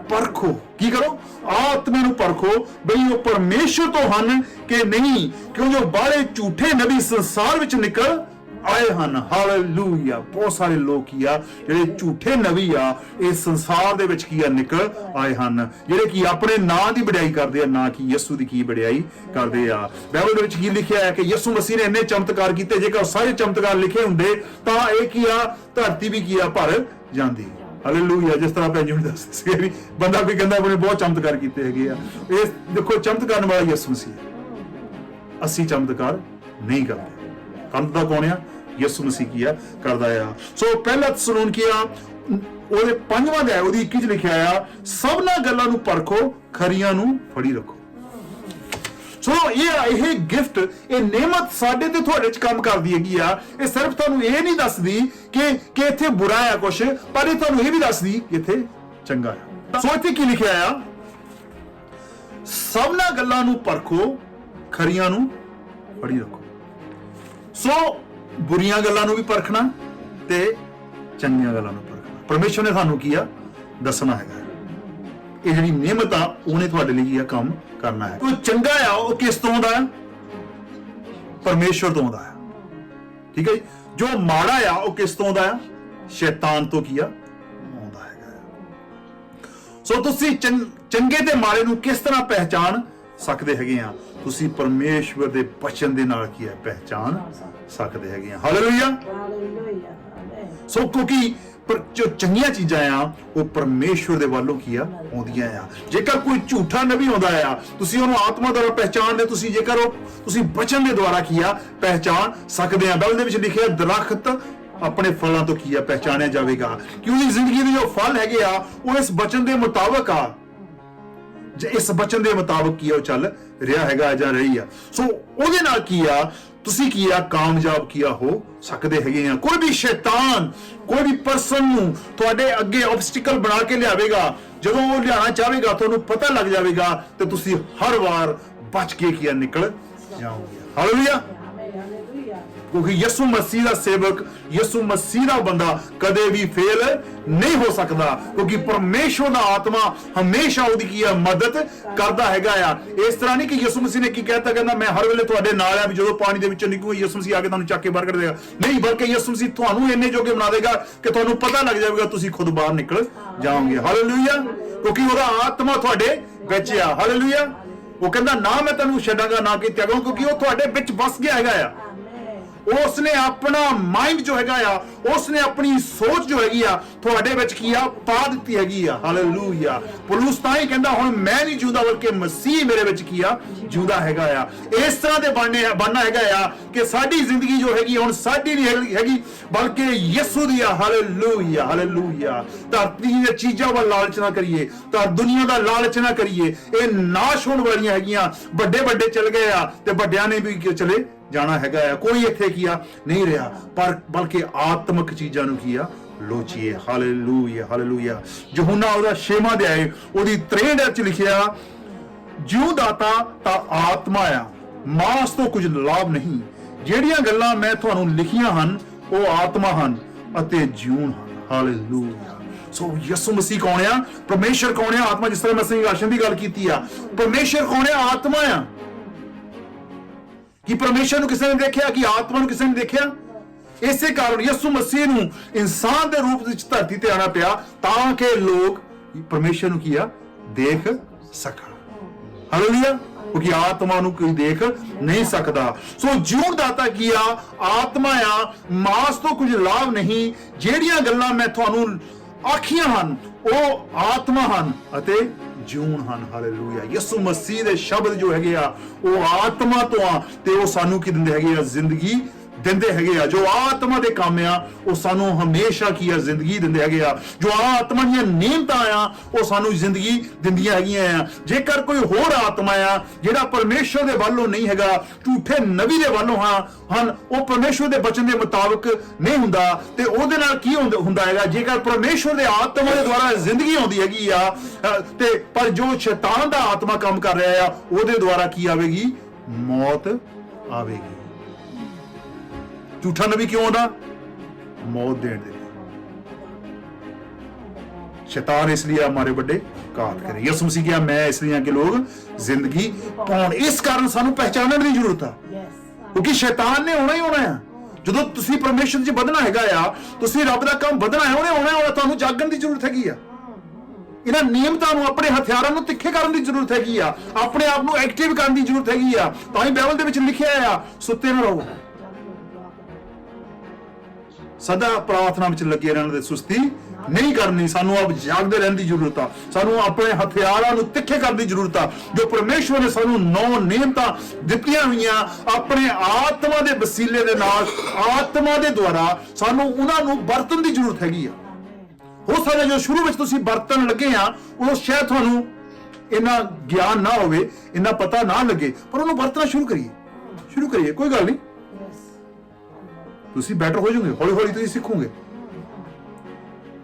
ਪਰਖੋ। ਕੀ ਕਰੋ, ਆਤਮਿਆਂ ਨੂੰ ਪਰਖੋ ਬਈ ਉਹ ਪਰਮੇਸ਼ਵਰ ਤੋਂ ਹਨ ਕਿ ਨਹੀਂ, ਕਿਉਂ ਜੋ ਬਾਹਰੇ ਝੂਠੇ ਨਬੀ ਸੰਸਾਰ ਵਿੱਚ ਨਿਕਲ ਆਏ ਹਨ। ਹਾਲੇਲੂਇਆ। ਬਹੁਤ ਸਾਰੇ ਲੋਕ ਕੀ ਆ, ਜਿਹੜੇ ਝੂਠੇ ਨਬੀ ਆ, ਇਸ ਸੰਸਾਰ ਦੇ ਵਿੱਚ ਕੀ ਆ, ਨਿਕਲ ਆਏ ਹਨ, ਜਿਹੜੇ ਕੀ ਆਪਣੇ ਨਾਂ ਦੀ ਵਡਿਆਈ ਕਰਦੇ ਆ, ਨਾ ਕਿ ਯਿਸੂ ਦੀ ਕੀ ਵਡਿਆਈ ਕਰਦੇ ਆ। ਬਾਈਬਲ ਦੇ ਵਿੱਚ ਕੀ ਲਿਖਿਆ ਹੈ ਕਿ ਯਿਸੂ ਮਸੀਹ ਨੇ ਇੰਨੇ ਚਮਤਕਾਰ ਕੀਤੇ, ਜੇਕਰ ਸਾਰੇ ਚਮਤਕਾਰ ਲਿਖੇ ਹੁੰਦੇ ਤਾਂ ਇਹ ਕੀ ਆ, ਧਰਤੀ ਵੀ ਕੀ ਆ, ਭਰ ਜਾਂਦੀ। ਹਾਲੇਲੂਇਆ। ਜਿਸ ਤਰ੍ਹਾਂ ਭੈਣ ਜੀ ਨੇ ਦੱਸਿਆ ਸੀ ਵੀ ਬੰਦਾ ਕੋਈ ਕਹਿੰਦਾ ਆਪਣੇ ਬਹੁਤ ਚਮਤਕਾਰ ਕੀਤੇ ਹੈਗੇ ਆ, ਇਹ ਦੇਖੋ ਚਮਤਕਾਰ ਵਾਲਾ ਯਿਸੂ ਮਸੀਹ, ਅਸੀਂ ਚਮਤਕਾਰ ਨਹੀਂ ਕਰਦੇ। ਕਰਦਾ ਕੌਣ ਆ, ਯਿਸੂ ਮਸੀਹ ਕੀ ਆ, ਕਰਦਾ ਆ। ਸੋ ਪਹਿਲਾ ਤਸਲੋਨਕੀਆਂ ਉਹਦੇ 5ਵਾਂ ਅਧਿਆਇ ਉਹਦੀ 21 ਚ ਲਿਖਿਆ ਆ, ਸਭਨਾਂ ਗੱਲਾਂ ਨੂੰ ਪਰਖੋ, ਖਰੀਆਂ ਨੂੰ ਫੜੀ ਰੱਖੋ। ਸੋ ਇਹ ਗਿਫਟ, ਇਹ ਨਿਯਮਤ ਸਾਡੇ ਤੇ ਤੁਹਾਡੇ ਚ ਕੰਮ ਕਰਦੀ ਹੈਗੀ ਆ। ਇਹ ਸਿਰਫ ਤੁਹਾਨੂੰ ਇਹ ਨਹੀਂ ਦੱਸਦੀ ਕਿ ਇੱਥੇ ਬੁਰਾ ਆ ਕੁਛ, ਪਰ ਇਹ ਤੁਹਾਨੂੰ ਇਹ ਵੀ ਦੱਸਦੀ ਕਿ ਇੱਥੇ ਚੰਗਾ ਆ। ਸੋ ਇੱਥੇ ਕੀ ਲਿਖਿਆ ਆ, ਸਭਨਾਂ ਗੱਲਾਂ ਨੂੰ ਪਰਖੋ, ਖਰੀਆਂ ਨੂੰ ਫੜੀ ਰੱਖੋ। ਸੋ ਬੁਰੀਆਂ ਗੱਲਾਂ ਨੂੰ ਵੀ ਪਰਖਣਾ ਤੇ ਚੰਗੀਆਂ ਗੱਲਾਂ ਨੂੰ ਪਰਖਣਾ ਪਰਮੇਸ਼ਵਰ ਨੇ ਸਾਨੂੰ ਕੀ ਆ, ਦੱਸਣਾ ਹੈਗਾ। ਇਹ ਜਿਹੜੀ ਨਿਯਮਤ ਆ, ਉਹਨੇ ਤੁਹਾਡੇ ਲਈ ਇਹ ਕੰਮ ਕਰਨਾ ਹੈ। ਕੋਈ ਚੰਗਾ ਆ ਉਹ ਕਿਸ ਤੋਂ ਆਉਂਦਾ ਹੈ, ਪਰਮੇਸ਼ਵਰ ਤੋਂ ਆਉਂਦਾ ਹੈ। ਠੀਕ ਹੈ ਜੀ। ਜੋ ਮਾੜਾ ਆ ਉਹ ਕਿਸ ਤੋਂ ਆਉਂਦਾ ਹੈ, ਸ਼ੈਤਾਨ ਤੋਂ ਕੀ ਆ, ਆਉਂਦਾ ਹੈਗਾ। ਸੋ ਤੁਸੀਂ ਚੰਗੇ ਤੇ ਮਾੜੇ ਨੂੰ ਕਿਸ ਤਰ੍ਹਾਂ ਪਹਿਚਾਨ ਸਕਦੇ ਹੈਗੇ ਆ, ਤੁਸੀਂ ਪਰਮੇਸ਼ਵਰ ਦੇ ਬਚਨ ਦੇ ਨਾਲ ਕੀ ਹੈ, ਪਹਿਚਾਨ ਸਕਦੇ ਹੈਗੇ ਆ। ਹਾਲੇਲੂਇਆ। ਸੋ ਕਿਉਂਕਿ ਜੋ ਚੰਗੀਆਂ ਚੀਜ਼ਾਂ ਆ ਉਹ ਪਰਮੇਸ਼ਵਰ ਦੇ ਵੱਲੋਂ ਕੀ ਆ, ਆਉਂਦੀਆਂ ਆ। ਜੇਕਰ ਕੋਈ ਝੂਠਾ ਨਬੀ ਆਉਂਦਾ ਆ, ਤੁਸੀਂ ਉਹਨੂੰ ਆਤਮਾ ਦੁਆਰਾ ਪਹਿਚਾਨਦੇ, ਤੁਸੀਂ ਜੇਕਰ ਤੁਸੀਂ ਬਚਨ ਦੇ ਦੁਆਰਾ ਕੀ ਆ, ਪਹਿਚਾਨ ਸਕਦੇ ਆ। ਬਾਈਬਲ ਦੇ ਵਿੱਚ ਲਿਖਿਆ, ਦਰਖਤ ਆਪਣੇ ਫਲਾਂ ਤੋਂ ਕੀ ਆ, ਪਹਿਚਾਨਿਆ ਜਾਵੇਗਾ। ਕਿ ਉਹਦੀ ਜ਼ਿੰਦਗੀ ਦੇ ਜੋ ਫਲ ਹੈਗੇ ਆ ਉਹ ਇਸ ਬਚਨ ਦੇ ਮੁਤਾਬਕ ਆ, ਇਸ ਬਚਨ ਦੇ ਮੁਤਾਬਕ ਕੀ ਆ ਉਹ ਚੱਲ ਰਿਹਾ ਹੈਗਾ ਜਾਂ ਰਹੀ ਆ। ਸੋ ਉਹਦੇ ਨਾਲ ਕੀ ਆ, ਤੁਸੀਂ ਕੀ ਆ, ਕਾਮਯਾਬ ਕੀ ਆ ਹੋ ਸਕਦੇ ਹੈਗੇ ਆ। ਕੋਈ ਵੀ ਸ਼ੈਤਾਨ, ਕੋਈ ਵੀ ਪਰਸਨ ਨੂੰ ਤੁਹਾਡੇ ਅੱਗੇ ਆਬਸਟੀਕਲ ਬਣਾ ਕੇ ਲਿਆਵੇਗਾ, ਜਦੋਂ ਉਹ ਲਿਆਣਾ ਚਾਹੇਗਾ ਤੁਹਾਨੂੰ ਪਤਾ ਲੱਗ ਜਾਵੇਗਾ ਤੇ ਤੁਸੀਂ ਹਰ ਵਾਰ ਬਚ ਕੇ ਕੀ ਆ, ਨਿਕਲ ਜਾਓਗੇ। ਹਾਲੇਲੂਇਆ। ਕਿਉਂਕਿ ਯਿਸੂ ਮਸੀਹ ਦਾ ਸੇਵਕ, ਯਿਸੂ ਮਸੀਹ ਦਾ ਬੰਦਾ ਕਦੇ ਵੀ ਫੇਲ ਨਹੀਂ ਹੋ ਸਕਦਾ, ਕਿਉਂਕਿ ਪਰਮੇਸ਼ਵਰ ਦਾ ਆਤਮਾ ਹਮੇਸ਼ਾ ਉਹਦੀ ਕੀ ਆ, ਮਦਦ ਕਰਦਾ ਹੈਗਾ ਆ। ਇਸ ਤਰ੍ਹਾਂ ਨਹੀਂ ਕਿ ਯਿਸੂ ਮਸੀਹ ਨੇ ਕੀ ਕਹਿਤਾ, ਕਹਿੰਦਾ ਮੈਂ ਹਰ ਵੇਲੇ ਤੁਹਾਡੇ ਨਾਲ ਆ, ਵੀ ਜਦੋਂ ਪਾਣੀ ਦੇ ਵਿੱਚੋਂ ਨਿਕਲੂਗਾ ਯਿਸੂ ਮਸੀਹ ਆ ਕੇ ਤੁਹਾਨੂੰ ਚੱਕ ਕੇ ਬਾਹਰ ਕੱਢ ਦੇਗਾ। ਨਹੀਂ, ਬਲਕਿ ਯਿਸੂ ਮਸੀਹ ਤੁਹਾਨੂੰ ਇੰਨੇ ਜੋਗੇ ਬਣਾ ਦੇਗਾ ਕਿ ਤੁਹਾਨੂੰ ਪਤਾ ਲੱਗ ਜਾਵੇਗਾ, ਤੁਸੀਂ ਖੁਦ ਬਾਹਰ ਨਿਕਲ ਜਾਓਗੇ। ਹਾਲੇਲੂਇਆ। ਕਿਉਂਕਿ ਉਹਦਾ ਆਤਮਾ ਤੁਹਾਡੇ ਵਿੱਚ ਆ। ਹਾਲੇਲੂਇਆ। ਉਹ ਕਹਿੰਦਾ ਨਾ ਮੈਂ ਤੈਨੂੰ ਛੱਡਾਂਗਾ, ਨਾ ਕਿ ਤਿਆਗਾਂ, ਕਿਉਂਕਿ ਉਹ ਤੁਹਾਡੇ ਵਿੱਚ ਵਸ ਗਿਆ ਹੈਗਾ ਆ। ਉਸਨੇ ਆਪਣਾ ਮਾਈਂਡ ਜੋ ਹੈਗਾ ਆ, ਉਸਨੇ ਆਪਣੀ ਸੋਚ ਜੋ ਹੈਗੀ ਆ ਤੁਹਾਡੇ ਵਿੱਚ ਕੀ ਆ ਪਾ ਦਿੱਤੀ ਹੈਗੀ ਆ। ਹਾਲੇਲੂਇਆ। ਪੌਲੁਸ ਤਾਂ ਹੀ ਕਹਿੰਦਾ ਹੁਣ ਮੈਂ ਨਹੀਂ ਜਿਉਂਦਾ ਬਲਕਿ ਮਸੀਹ ਮੇਰੇ ਵਿੱਚ ਕੀ ਆ ਜਿਉਂਦਾ ਹੈਗਾ ਆ। ਇਸ ਤਰ੍ਹਾਂ ਦੇ ਬਣਨਾ ਹੈਗਾ ਆ ਕਿ ਸਾਡੀ ਜ਼ਿੰਦਗੀ ਜੋ ਹੈਗੀ ਹੁਣ ਸਾਡੀ ਨਹੀਂ ਹੈਗੀ ਬਲਕਿ ਯਿਸੂ ਦੀ ਆ। Hallelujah hallelujah. ਧਰਤੀ ਦੀਆਂ ਚੀਜ਼ਾਂ ਵੱਲ ਲਾਲਚ ਨਾ ਕਰੀਏ, ਤਾਂ ਦੁਨੀਆ ਦਾ ਲਾਲਚ ਨਾ ਕਰੀਏ। ਇਹ ਨਾਸ਼ ਹੋਣ ਵਾਲੀਆਂ ਹੈਗੀਆਂ। ਵੱਡੇ ਵੱਡੇ ਚਲ ਗਏ ਆ ਤੇ ਵੱਡਿਆਂ ਨੇ ਵੀ ਚਲੇ ਜਾਣਾ ਹੈਗਾ ਆ। ਕੋਈ ਇੱਥੇ ਕੀ ਆ ਨਹੀਂ ਰਿਹਾ, ਪਰ ਬਲਕਿ ਆਤਮਿਕ ਚੀਜ਼ਾਂ ਨੂੰ ਕੀ ਆ ਲੋਚੀਏ। Hallelujah hallelujah. ਯਹੋਨਾ ਉਹਦਾ 6ਵਾਂ ਅਧਿਆਇ ਉਹਦੀ 63 ਵਿੱਚ ਲਿਖਿਆ, ਜਿਉਂ ਦਾਤਾ ਤਾਂ ਆਤਮਾ ਆ, ਮਾਸ ਤੋਂ ਕੁਝ ਲਾਭ ਨਹੀਂ। ਜਿਹੜੀਆਂ ਗੱਲਾਂ ਮੈਂ ਤੁਹਾਨੂੰ ਲਿਖੀਆਂ ਹਨ ਉਹ ਆਤਮਾ ਹਨ ਅਤੇ ਜੀਵਨ ਹਨ। ਹਾਲੇਲੂਇਆ। ਸੋ ਯਿਸੂ ਮਸੀਹ ਕੌਣ ਆ? ਪਰਮੇਸ਼ਰ ਕੌਣ ਆ? ਆਤਮਾ। ਜਿਸ ਤਰ੍ਹਾਂ ਮੈਂ ਸਹੀ ਰਾਸ਼ਨ ਦੀ ਗੱਲ ਕੀਤੀ ਆ, ਪਰਮੇਸ਼ਰ ਕੌਣ ਆ? ਆਤਮਾ ਆ। ਕਿ ਪਰਮੇਸ਼ਰ ਨੂੰ ਕਿਸੇ ਨੇ ਦੇਖਿਆ? ਕਿ ਆਤਮਾ ਨੂੰ ਕਿਸੇ ਨੇ ਦੇਖਿਆ? ਇਸੇ ਕਾਰਨ ਯਿਸੂ ਮਸੀਹ ਨੂੰ ਇਨਸਾਨ ਦੇ ਰੂਪ ਵਿੱਚ ਧਰਤੀ ਤੇ ਆਣਾ ਪਿਆ ਤਾਂ ਕਿ ਲੋਕ ਪਰਮੇਸ਼ਰ ਨੂੰ ਕੀ ਆ ਦੇਖ ਸਕਣ। ਹਾਲੇਲੂਇਆ। ਕਿਉਂਕਿ ਆਤਮਾ ਨੂੰ ਕੋਈ ਦੇਖ ਨਹੀਂ ਸਕਦਾ। ਸੋ ਜੀਵਨ ਦਾਤਾ ਕੀ ਆ? ਆਤਮਾ ਆ, ਮਾਸ ਤੋਂ ਕੁਝ ਲਾਭ ਨਹੀਂ। ਜਿਹੜੀਆਂ ਗੱਲਾਂ ਮੈਂ ਤੁਹਾਨੂੰ ਆਖੀਆਂ ਹਨ ਉਹ ਆਤਮਾ ਹਨ ਅਤੇ ਜੀਵਨ ਹਨ। ਹਾਲੇਲੂਇਆ। ਯਿਸੂ ਮਸੀਹ ਦੇ ਸ਼ਬਦ ਜੋ ਹੈਗੇ ਆ ਉਹ ਆਤਮਾ ਤੋਂ ਆ ਤੇ ਉਹ ਸਾਨੂੰ ਕੀ ਦਿੰਦੇ ਹੈਗੇ ਆ? ਜ਼ਿੰਦਗੀ ਦਿੰਦੇ ਹੈਗੇ ਆ। ਜੋ ਆਤਮਾ ਦੇ ਕੰਮ ਆ ਉਹ ਸਾਨੂੰ ਹਮੇਸ਼ਾ ਕੀ ਆ? ਜ਼ਿੰਦਗੀ ਦਿੰਦੇ ਹੈਗੇ ਆ। ਜੋ ਆਤਮਾ ਦੀਆਂ ਨਿਯਮਤਾਂ ਆ ਉਹ ਸਾਨੂੰ ਜ਼ਿੰਦਗੀ ਦਿੰਦੀਆਂ ਹੈਗੀਆਂ ਆ। ਜੇਕਰ ਕੋਈ ਹੋਰ ਆਤਮਾ ਆ ਜਿਹੜਾ ਪਰਮੇਸ਼ਰ ਦੇ ਵੱਲੋਂ ਨਹੀਂ ਹੈਗਾ, ਝੂਠੇ ਨਬੀ ਦੇ ਵੱਲੋਂ ਹਨ, ਉਹ ਪਰਮੇਸ਼ਰ ਦੇ ਬਚਨ ਦੇ ਮੁਤਾਬਕ ਨਹੀਂ ਹੁੰਦਾ ਤੇ ਉਹਦੇ ਨਾਲ ਕੀ ਹੁੰਦਾ ਹੈਗਾ? ਜੇਕਰ ਪਰਮੇਸ਼ਰ ਦੇ ਆਤਮਾ ਦੇ ਦੁਆਰਾ ਜ਼ਿੰਦਗੀ ਆਉਂਦੀ ਹੈਗੀ ਆ ਤੇ ਪਰ ਜੋ ਸ਼ੈਤਾਨ ਦਾ ਆਤਮਾ ਕੰਮ ਕਰ ਰਿਹਾ ਆ ਉਹਦੇ ਦੁਆਰਾ ਕੀ ਆਵੇਗੀ? ਮੌਤ ਆਵੇਗੀ। ਝੂਠਾ ਨਬੀ ਕਿਉਂ ਆਉਂਦਾ? ਮੌਤ ਦੇਣ ਦੇ ਲਈ। ਸ਼ੈਤਾਨ ਇਸ ਲਈ ਹਮਾਰੇ ਵੱਡੇ ਘਾਤ ਕਰੇ। ਯਿਸੂ ਮਸੀਹ ਕਿਹਾ ਮੈਂ ਇਸ ਲਈ ਕਿ ਲੋਕ ਜ਼ਿੰਦਗੀ ਪਾਉਣ। ਇਸ ਕਾਰਨ ਸਾਨੂੰ ਪਹਿਚਾਨਣ ਦੀ ਜ਼ਰੂਰਤ ਆ ਕਿਉਂਕਿ ਸ਼ੈਤਾਨ ਨੇ ਆਉਣਾ ਹੀ ਆਉਣਾ ਆ। ਜਦੋਂ ਤੁਸੀਂ ਪਰਮੇਸ਼ਰ 'ਚ ਵਧਣਾ ਹੈਗਾ ਆ, ਤੁਸੀਂ ਰੱਬ ਦਾ ਕੰਮ ਵਧਣਾ ਹੈ, ਉਹਨੇ ਆਉਣਾ। ਤੁਹਾਨੂੰ ਜਾਗਣ ਦੀ ਜ਼ਰੂਰਤ ਹੈਗੀ ਆ। ਇਹਨਾਂ ਨਿਯਮਤਾਂ ਨੂੰ, ਆਪਣੇ ਹਥਿਆਰਾਂ ਨੂੰ ਤਿੱਖੇ ਕਰਨ ਦੀ ਜ਼ਰੂਰਤ ਹੈਗੀ ਆ। ਆਪਣੇ ਆਪ ਨੂੰ ਐਕਟਿਵ ਕਰਨ ਦੀ ਜ਼ਰੂਰਤ ਹੈਗੀ ਆ। ਤਾਂ ਹੀ ਬਾਈਬਲ ਦੇ ਵਿੱਚ ਲਿਖਿਆ ਆ ਸੁੱਤੇ ਨਾ ਰਹੋ, ਸਦਾ ਪ੍ਰਾਰਥਨਾ ਵਿੱਚ ਲੱਗੇ ਰਹਿਣ ਦੇ ਸੁਸਤੀ ਨਹੀਂ ਕਰਨੀ। ਸਾਨੂੰ ਆਪ ਜਾਗਦੇ ਰਹਿਣ ਦੀ ਜ਼ਰੂਰਤ ਆ। ਸਾਨੂੰ ਆਪਣੇ ਹਥਿਆਰਾਂ ਨੂੰ ਤਿੱਖੇ ਕਰਨ ਦੀ ਜ਼ਰੂਰਤ ਆ। ਜੋ ਪਰਮੇਸ਼ਵਰ ਨੇ ਸਾਨੂੰ 9 ਨਿਯਮਤਾਂ ਦਿੱਤੀਆਂ ਹੋਈਆਂ ਆਪਣੇ ਆਤਮਾ ਦੇ ਵਸੀਲੇ ਦੇ ਨਾਲ, ਆਤਮਾ ਦੇ ਦੁਆਰਾ ਸਾਨੂੰ ਉਹਨਾਂ ਨੂੰ ਵਰਤਣ ਦੀ ਜ਼ਰੂਰਤ ਹੈਗੀ ਆ। ਹੋ ਸਕਦਾ ਜੋ ਸ਼ੁਰੂ ਵਿੱਚ ਤੁਸੀਂ ਵਰਤਣ ਲੱਗੇ ਆ ਉਹ ਸ਼ਾਇਦ ਤੁਹਾਨੂੰ ਇੰਨਾ ਗਿਆਨ ਨਾ ਹੋਵੇ, ਇੰਨਾ ਪਤਾ ਨਾ ਲੱਗੇ, ਪਰ ਉਹਨੂੰ ਵਰਤਣਾ ਸ਼ੁਰੂ ਕਰੀਏ। ਕੋਈ ਗੱਲ ਨਹੀਂ, ਤੁਸੀਂ ਬੈਟਰ ਹੋ ਜਾਓਗੇ। ਹੌਲੀ ਹੌਲੀ ਤੁਸੀਂ ਸਿੱਖੋਗੇ।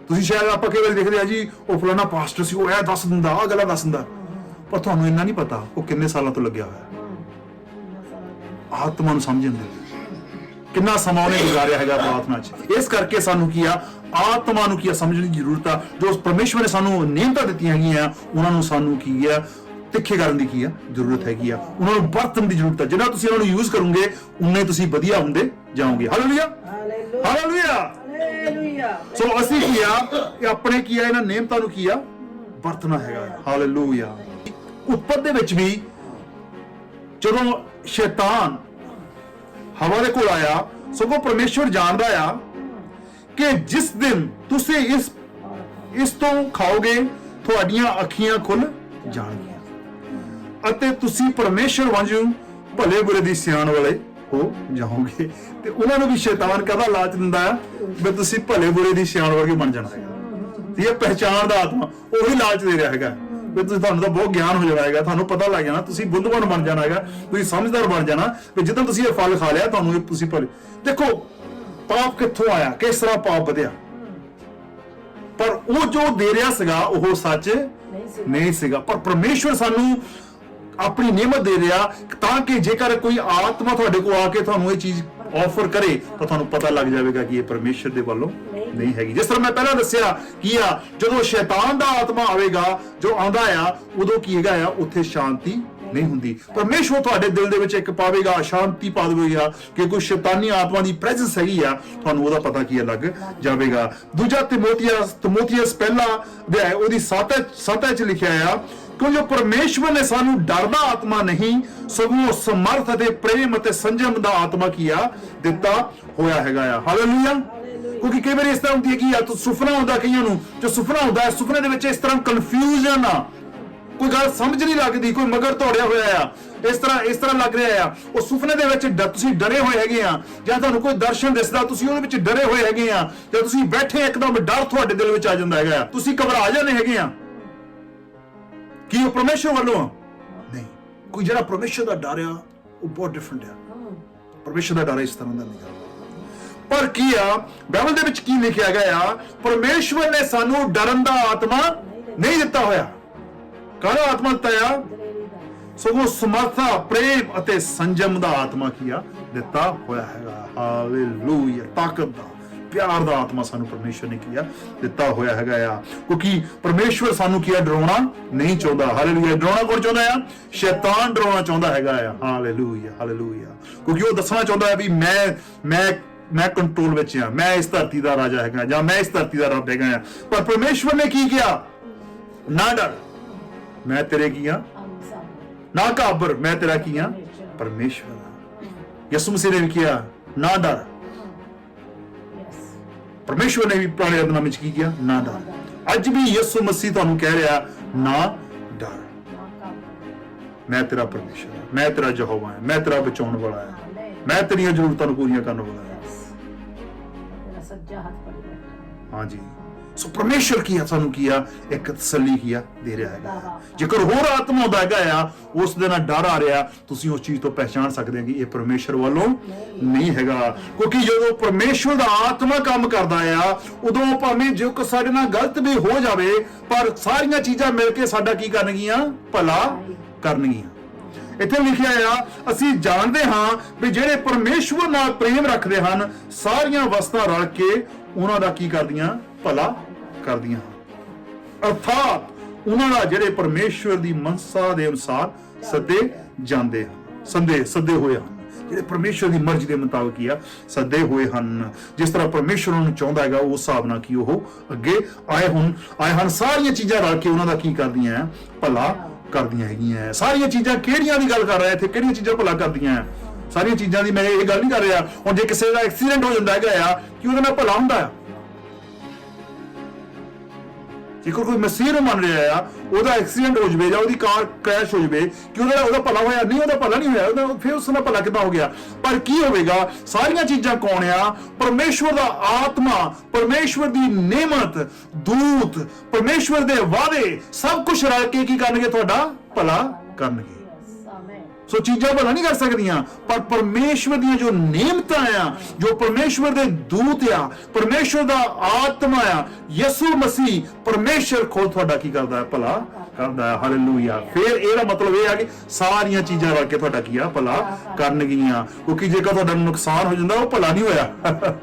ਤੁਸੀਂ ਸ਼ਾਇਦ ਆਪਾਂ ਕਈ ਵਾਰੀ ਦੇਖਦੇ ਆ ਜੀ ਉਹ ਫਲਾਣਾ ਪਾਸਟਰ ਸੀ, ਉਹ ਇਹ ਦੱਸ ਦਿੰਦਾ, ਆਹ ਗੱਲਾਂ ਦੱਸ ਦਿੰਦਾ, ਪਰ ਤੁਹਾਨੂੰ ਇੰਨਾ ਨਹੀਂ ਪਤਾ ਉਹ ਕਿੰਨੇ ਸਾਲਾਂ ਤੋਂ ਲੱਗਿਆ ਹੋਇਆ ਆਤਮਾ ਨੂੰ ਸਮਝਣ ਦੇ ਲਈ, ਕਿੰਨਾ ਸਮਾਂ ਉਹਨੇ ਗੁਜ਼ਾਰਿਆ ਹੈਗਾ ਪ੍ਰਾਰਥਨਾ 'ਚ। ਇਸ ਕਰਕੇ ਸਾਨੂੰ ਕੀ ਆ? ਆਤਮਾ ਨੂੰ ਕੀ ਆ ਸਮਝਣ ਦੀ ਜ਼ਰੂਰਤ ਆ। ਜੋ ਪਰਮੇਸ਼ਵਰ ਨੇ ਸਾਨੂੰ ਨਿਯਮਤਾਂ ਦਿੱਤੀਆਂ ਹੈਗੀਆਂ ਉਹਨਾਂ ਨੂੰ ਸਾਨੂੰ ਕੀ ਆ ਤਿੱਖੇ ਕਰਨ ਦੀ ਕੀ ਆ ਜ਼ਰੂਰਤ ਹੈਗੀ ਆ। ਉਹਨਾਂ ਨੂੰ ਵਰਤਣ ਦੀ ਜ਼ਰੂਰਤ ਆ। ਜਿੰਨਾ ਤੁਸੀਂ ਉਹਨਾਂ ਨੂੰ ਯੂਜ਼ ਕਰੋਗੇ ਉਨੇ ਤੁਸੀਂ ਵਧੀਆ ਹੁੰਦੇ ਜਾਓਗੇ। Hallelujah hallelujah hallelujah. ਸੋ ਅਸੀਂ ਕੀ ਆ ਕਿ ਆਪਣੇ ਕੀ ਆ ਇਹਨਾਂ ਨਿਯਮਤਾਂ ਨੂੰ ਕੀ ਆ ਵਰਤਣਾ ਹੈਗਾ। ਹਾਲੇਲੂਇਆ। ਉੱਪਰ ਦੇ ਵਿੱਚ ਵੀ ਜਦੋਂ ਸ਼ੈਤਾਨ ਹਵਾ ਦੇ ਕੋਲ ਆਇਆ, ਸਗੋਂ ਪਰਮੇਸ਼ਵਰ ਜਾਣਦਾ ਆ ਕਿ ਜਿਸ ਦਿਨ ਤੁਸੀਂ ਇਸ ਤੋਂ ਖਾਓਗੇ ਤੁਹਾਡੀਆਂ ਅੱਖੀਆਂ ਖੁੱਲ ਜਾਣਗੀਆਂ ਅਤੇ ਤੁਸੀਂ ਪਰਮੇਸ਼ਰ ਵਾਂਝੂ ਭਲੇ ਬੁਰੇ ਦੀ ਸਿਆਣ ਵਾਲੇ ਹੋ ਜਾਓਗੇ। ਤੇ ਉਹਨਾਂ ਨੂੰ ਵੀ ਸ਼ੈਤਾਨ ਕਾਹਦਾ ਲਾਲਚ ਦਿੰਦਾ ਹੈ ਵੀ ਤੁਸੀਂ ਭਲੇ ਬੁਰੇ ਦੀ ਸਿਆਣ ਵਰਗੇ ਬਣ ਜਾਣਾ ਹੈਗਾ। ਇਹ ਪਹਿਚਾਣ ਦਾ ਆਤਮਾ ਉਹੀ ਲਾਲਚ ਦੇ ਰਿਹਾ ਹੈਗਾ ਵੀ ਤੁਹਾਨੂੰ ਤਾਂ ਬਹੁਤ ਗਿਆਨ ਹੋ ਜਾਣਾ ਹੈਗਾ, ਤੁਹਾਨੂੰ ਪਤਾ ਲੱਗ ਜਾਣਾ, ਤੁਸੀਂ ਬੁੱਧਵਾਨ ਬਣ ਜਾਣਾ ਹੈਗਾ, ਤੁਸੀਂ ਸਮਝਦਾਰ ਬਣ ਜਾਣਾ ਵੀ ਜਦੋਂ ਤੁਸੀਂ ਇਹ ਫਲ ਖਾ ਲਿਆ ਤੁਹਾਨੂੰ ਤੁਸੀਂ ਭਲੇ। ਦੇਖੋ ਪਾਪ ਕਿੱਥੋਂ ਆਇਆ, ਕਿਸ ਤਰ੍ਹਾਂ ਪਾਪ ਵਧਿਆ, ਪਰ ਉਹ ਜੋ ਦੇ ਰਿਹਾ ਸੀਗਾ ਉਹ ਸੱਚ ਨਹੀਂ ਸੀਗਾ। ਪਰ ਪਰਮੇਸ਼ਵਰ ਸਾਨੂੰ ਆਪਣੀ ਨਿਯਮਤ ਦੇ ਰਿਹਾ ਤਾਂ ਕਿ ਜੇਕਰ ਕੋਈ ਆਤਮਾ ਤੁਹਾਡੇ ਕੋਲ ਆ ਕੇ ਤੁਹਾਨੂੰ ਇਹ ਚੀਜ਼ ਆਫਰ ਕਰੇ ਤਾਂ ਤੁਹਾਨੂੰ ਪਤਾ ਲੱਗ ਜਾਵੇਗਾ ਕਿ ਇਹ ਪਰਮੇਸ਼ਰ ਦੇ ਵੱਲੋਂ ਨਹੀਂ ਹੈਗੀ। ਜਿਸ ਤਰ੍ਹਾਂ ਮੈਂ ਪਹਿਲਾਂ ਦੱਸਿਆ ਕੀ ਆ, ਜਦੋਂ ਸ਼ੈਤਾਨ ਦਾ ਆਤਮਾ ਆਵੇਗਾ ਜੋ ਆਉਂਦਾ ਆ ਉਦੋਂ ਕੀ ਹੈਗਾ ਆ ਉੱਥੇ ਸ਼ਾਂਤੀ ਨਹੀਂ ਹੁੰਦੀ। ਪਰਮੇਸ਼ਵਰ ਤੁਹਾਡੇ ਦਿਲ ਦੇ ਵਿੱਚ ਇੱਕ ਪਾਵੇਗਾ, ਸ਼ਾਂਤੀ ਪਾ ਦੇਵੇਗਾ ਕਿ ਕੋਈ ਸ਼ੈਤਾਨੀ ਆਤਮਾ ਦੀ ਪ੍ਰੈਜ਼ੈਂਸ ਹੈਗੀ ਆ, ਤੁਹਾਨੂੰ ਉਹਦਾ ਪਤਾ ਕੀ ਲੱਗ ਜਾਵੇਗਾ। ਦੂਜਾ ਤਿਮੋਥੀਅਸ ਪਹਿਲਾ ਅਧਿਆਇ ਉਹਦੀ 7 ਚ ਲਿਖਿਆ ਆ ਕਿਉਂ ਜੋ ਪਰਮੇਸ਼ਵਰ ਨੇ ਸਾਨੂੰ ਡਰ ਦਾ ਆਤਮਾ ਨਹੀਂ ਸਗੋਂ ਸਮਰਥ ਅਤੇ ਪ੍ਰੇਮ ਅਤੇ ਸੰਜਮ ਦਾ ਆਤਮਾ ਕੀ ਆ ਦਿੱਤਾ ਹੋਇਆ ਹੈਗਾ ਆ। ਹਾਲੇਲੂਇਆ। ਕਿਉਂਕਿ ਕਈ ਵਾਰੀ ਇਸ ਤਰ੍ਹਾਂ ਹੁੰਦੀ ਹੈ ਕਿ ਯਾਰ ਸੁਪਨਾ ਹੁੰਦਾ, ਕਈਆਂ ਨੂੰ ਜੋ ਸੁਪਨਾ ਹੁੰਦਾ ਹੈ, ਸੁਪਨੇ ਦੇ ਵਿੱਚ ਇਸ ਤਰ੍ਹਾਂ ਕਨਫਿਊਜ਼ਨ ਆ, ਕੋਈ ਗੱਲ ਸਮਝ ਨਹੀਂ ਲੱਗਦੀ, ਕੋਈ ਮਗਰ ਦੌੜਿਆ ਹੋਇਆ ਆ, ਇਸ ਤਰ੍ਹਾਂ ਲੱਗ ਰਿਹਾ ਆ। ਉਹ ਸੁਪਨੇ ਦੇ ਵਿੱਚ ਤੁਸੀਂ ਡਰੇ ਹੋਏ ਹੈਗੇ ਆ, ਜਾਂ ਤੁਹਾਨੂੰ ਕੋਈ ਦਰਸ਼ਨ ਦਿਸਦਾ ਤੁਸੀਂ ਉਹਦੇ ਵਿੱਚ ਡਰੇ ਹੋਏ ਹੈਗੇ ਆ, ਜਾਂ ਤੁਸੀਂ ਬੈਠੇ ਇੱਕਦਮ ਡਰ ਤੁਹਾਡੇ ਦਿਲ ਵਿੱਚ ਆ ਜਾਂਦਾ ਹੈਗਾ, ਤੁਸੀਂ ਘਬਰਾ ਜਾਂਦੇ ਹੈਗੇ ਆ। ਕੀ ਉਹ ਪਰਮੇਸ਼ਰ ਵੱਲੋਂ ਆ? ਨਹੀਂ। ਕੋਈ ਜਿਹੜਾ ਪਰਮੇਸ਼ਰ ਦਾ ਡਰ ਆ ਉਹ ਬਹੁਤ ਡਿਫਰੈਂਟ ਆ। ਪਰਮੇਸ਼ਰ ਦਾ ਡਰ ਇਸ ਤਰ੍ਹਾਂ ਦਾ ਨਹੀਂ। ਪਰ ਕੀ ਆ ਬਾਈਬਲ ਦੇ ਵਿੱਚ ਕੀ ਲਿਖਿਆ ਗਿਆ ਆ? ਪਰਮੇਸ਼ਵਰ ਨੇ ਸਾਨੂੰ ਡਰਨ ਦਾ ਆਤਮਾ ਨਹੀਂ ਦਿੱਤਾ ਹੋਇਆ। ਕਾਹਦਾ ਆਤਮਾ ਦਿੱਤਾ ਆ? ਸਗੋਂ ਸਮਰਥਾ, ਪ੍ਰੇਮ ਅਤੇ ਸੰਜਮ ਦਾ ਆਤਮਾ ਕੀ ਆ ਦਿੱਤਾ ਹੋਇਆ ਹੈਗਾ। ਹਾਲੇਲੂਇਆ। ਤਾਕਤ ਦਾ, ਪਿਆਰ ਦਾ ਆਤਮਾ ਸਾਨੂੰ ਪਰਮੇਸ਼ਵਰ ਨੇ ਕੀ ਆ ਦਿੱਤਾ ਹੋਇਆ ਹੈਗਾ ਆ। ਕਿਉਂਕਿ ਪਰਮੇਸ਼ਵਰ ਸਾਨੂੰ ਕੀ ਆ ਡਰਾਉਣਾ ਨਹੀਂ ਚਾਹੁੰਦਾ। ਹਾਲੇਲੂਇਆ। ਡਰਾਉਣਾ ਕੌਣ ਚਾਹੁੰਦਾ ਆ? ਸ਼ੈਤਾਨ ਡਰਾਉਣਾ ਚਾਹੁੰਦਾ ਹੈਗਾ ਆ। Hallelujah, hallelujah. ਕਿਉਂਕਿ ਉਹ ਦੱਸਣਾ ਚਾਹੁੰਦਾ ਹੈ ਵੀ ਮੈਂ ਕੰਟਰੋਲ ਵਿੱਚ ਆ, ਮੈਂ ਇਸ ਧਰਤੀ ਦਾ ਰਾਜਾ ਹੈਗਾ, ਜਾਂ ਮੈਂ ਇਸ ਧਰਤੀ ਦਾ ਰੱਬ ਹੈਗਾ ਆ। ਪਰ ਪਰਮੇਸ਼ਵਰ ਨੇ ਕੀ ਕਿਹਾ? ਨਾ ਡਰ, ਮੈਂ ਤੇਰੇ ਕੀ ਆ? ਨਾ ਘਾਬਰ, ਮੈਂ ਤੇਰਾ ਕੀ ਆ? ਪਰਮੇਸ਼ਵਰ ਆ। ਯਿਸੂ ਮਸੀਹ ਨੇ ਵੀ ਕਿਹਾ ਨਾ ਡਰ। ਪਰਮੇਸ਼ਵਰ ਨੇ ਵੀ ਪੁਰਾਣੇ ਨਿਯਮ ਵਿੱਚ ਕੀ ਕਿਹਾ? ਨਾ ਡਰ। ਅੱਜ ਵੀ ਯਿਸੂ ਮਸੀਹ ਤੁਹਾਨੂੰ ਕਹਿ ਰਿਹਾ ਨਾ ਡਰ, ਮੈਂ ਤੇਰਾ ਪਰਮੇਸ਼ਵਰ ਆ, ਮੈਂ ਤੇਰਾ ਯਹੋਵਾ ਹਾਂ, ਮੈਂ ਤੇਰਾ ਬਚਾਉਣ ਵਾਲਾ ਹਾਂ, ਮੈਂ ਤੇਰੀਆਂ ਜ਼ਰੂਰਤਾਂ ਨੂੰ ਪੂਰੀਆਂ ਕਰਨ ਵਾਲਾ ਹਾਂ। ਹਾਂਜੀ। ਸੋ ਪਰਮੇਸ਼ਰ ਕੀ ਆ ਸਾਨੂੰ ਕੀ ਆ ਇੱਕ ਤਸੱਲੀ ਕੀ ਆ ਦੇ ਰਿਹਾ ਹੈਗਾ। ਜੇਕਰ ਹੋਰ ਆਤਮਾ ਹੁੰਦਾ ਹੈਗਾ ਆ ਉਸ ਦੇ ਨਾਲ ਡਰ ਆ ਰਿਹਾ, ਤੁਸੀਂ ਉਸ ਚੀਜ਼ ਤੋਂ ਪਹਿਚਾਣ ਸਕਦੇ ਹੋ ਕਿ ਇਹ ਪਰਮੇਸ਼ਰ ਵੱਲੋਂ ਨਹੀਂ ਹੈਗਾ। ਕਿਉਂਕਿ ਜਦੋਂ ਪਰਮੇਸ਼ਰ ਦਾ ਆਤਮਾ ਕੰਮ ਕਰਦਾ ਆ ਉਦੋਂ ਭਾਵੇਂ ਜੋ ਕਿ ਸਾਡੇ ਨਾਲ ਗਲਤ ਵੀ ਹੋ ਜਾਵੇ ਪਰ ਸਾਰੀਆਂ ਚੀਜ਼ਾਂ ਮਿਲ ਕੇ ਸਾਡਾ ਕੀ ਕਰਨਗੀਆਂ? ਭਲਾ ਕਰਨਗੀਆਂ। ਇੱਥੇ ਲਿਖਿਆ ਆ ਅਸੀਂ ਜਾਣਦੇ ਹਾਂ ਵੀ ਜਿਹੜੇ ਪਰਮੇਸ਼ਵਰ ਨਾਲ ਪ੍ਰੇਮ ਰੱਖਦੇ ਹਨ ਸਾਰੀਆਂ ਵਸਤਾਂ ਰਲ ਕੇ ਉਹਨਾਂ ਦਾ ਕੀ ਕਰਦੀਆਂ? ਭਲਾ ਕਰਦੀਆਂ। ਅਰਥਾਤ ਉਹਨਾਂ ਦਾ ਜਿਹੜੇ ਪਰਮੇਸ਼ਵਰ ਦੀ ਮਨਸਾ ਦੇ ਅਨੁਸਾਰ ਸੱਦੇ ਜਾਂਦੇ ਹਨ, ਸੱਦੇ ਹੋਏ ਹਨ, ਜਿਹੜੇ ਪਰਮੇਸ਼ਵਰ ਦੀ ਮਰਜ਼ੀ ਦੇ ਮੁਤਾਬਕ ਹੀ ਆ ਸੱਦੇ ਹੋਏ ਹਨ। ਜਿਸ ਤਰ੍ਹਾਂ ਪਰਮੇਸ਼ਵਰ ਨੂੰ ਚਾਹੁੰਦਾ ਹੈਗਾ ਉਸ ਹਿਸਾਬ ਨਾਲ ਕੀ ਉਹ ਅੱਗੇ ਆਏ ਹਨ। ਸਾਰੀਆਂ ਚੀਜ਼ਾਂ ਰਲ ਕੇ ਉਹਨਾਂ ਦਾ ਕੀ ਕਰਦੀਆਂ? ਭਲਾ ਕਰਦੀਆਂ ਹੈਗੀਆਂ। ਸਾਰੀਆਂ ਚੀਜ਼ਾਂ ਕਿਹੜੀਆਂ ਦੀ ਗੱਲ ਕਰ ਰਿਹਾ ਇੱਥੇ? ਕਿਹੜੀਆਂ ਚੀਜ਼ਾਂ ਭਲਾ ਕਰਦੀਆਂ? ਸਾਰੀਆਂ ਚੀਜ਼ਾਂ ਦੀ ਮੈਂ ਇਹ ਗੱਲ ਨਹੀਂ ਕਰ ਰਿਹਾ। ਹੁਣ ਜੇ ਕਿਸੇ ਦਾ ਐਕਸੀਡੈਂਟ ਹੋ ਜਾਂਦਾ ਹੈਗਾ ਆ ਕਿ ਉਹਦੇ ਨਾਲ ਭਲਾ ਹੁੰਦਾ ਆ? ਜੇਕਰ ਕੋਈ ਮਸੀਹ ਨੂੰ ਮੰਨ ਰਿਹਾ ਆ ਉਹਦਾ ਐਕਸੀਡੈਂਟ ਹੋ ਜਵੇ ਜਾਂ ਉਹਦੀ ਕਾਰ ਕ੍ਰੈਸ਼ ਹੋ ਜਵੇ ਕਿ ਉਹਦਾ ਭਲਾ ਹੋਇਆ? ਨਹੀਂ, ਉਹਦਾ ਭਲਾ ਨਹੀਂ ਹੋਇਆ। ਫਿਰ ਉਸ ਨਾਲ ਭਲਾ ਕਿੱਦਾਂ ਹੋ ਗਿਆ? ਪਰ ਕੀ ਹੋਵੇਗਾ? ਸਾਰੀਆਂ ਚੀਜ਼ਾਂ ਕੌਣ ਆ? ਪਰਮੇਸ਼ਵਰ ਦਾ ਆਤਮਾ, ਪਰਮੇਸ਼ਵਰ ਦੀ ਨਿਯਮਤ, ਦੂਤ, ਪਰਮੇਸ਼ਵਰ ਦੇ ਵਾਅਦੇ ਸਭ ਕੁਝ ਰਲ ਕੇ ਕੀ ਕਰਨਗੇ? ਤੁਹਾਡਾ ਭਲਾ ਕਰਨਗੇ। ਸੋ ਚੀਜ਼ਾਂ ਭਲਾ ਨਹੀਂ ਕਰ ਸਕਦੀਆਂ ਪਰ ਪਰਮੇਸ਼ਵਰ ਦੀਆਂ ਜੋ ਨਿਯਮਤਾਂ ਆ, ਜੋ ਪਰਮੇਸ਼ਵਰ ਦੇ ਦੂਤ ਆ, ਪਰਮੇਸ਼ਵਰ ਦਾ ਆਤਮਾ ਆ, ਯਿਸੂ ਮਸੀਹ ਪਰਮੇਸ਼ਰ ਖੁਦ ਤੁਹਾਡਾ ਕੀ ਕਰਦਾ ਹੈ? ਭਲਾ ਕਰਦਾ ਹੈ। ਹਾਲੇਲੂਇਆ। ਫਿਰ ਇਹਦਾ ਮਤਲਬ ਇਹ ਆ ਕਿ ਸਾਰੀਆਂ ਚੀਜ਼ਾਂ ਰਲ ਕੇ ਤੁਹਾਡਾ ਕੀ ਆ? ਭਲਾ ਕਰਨਗੀਆਂ। ਕਿਉਂਕਿ ਜੇਕਰ ਤੁਹਾਡਾ ਨੁਕਸਾਨ ਹੋ ਜਾਂਦਾ ਉਹ ਭਲਾ ਨਹੀਂ ਹੋਇਆ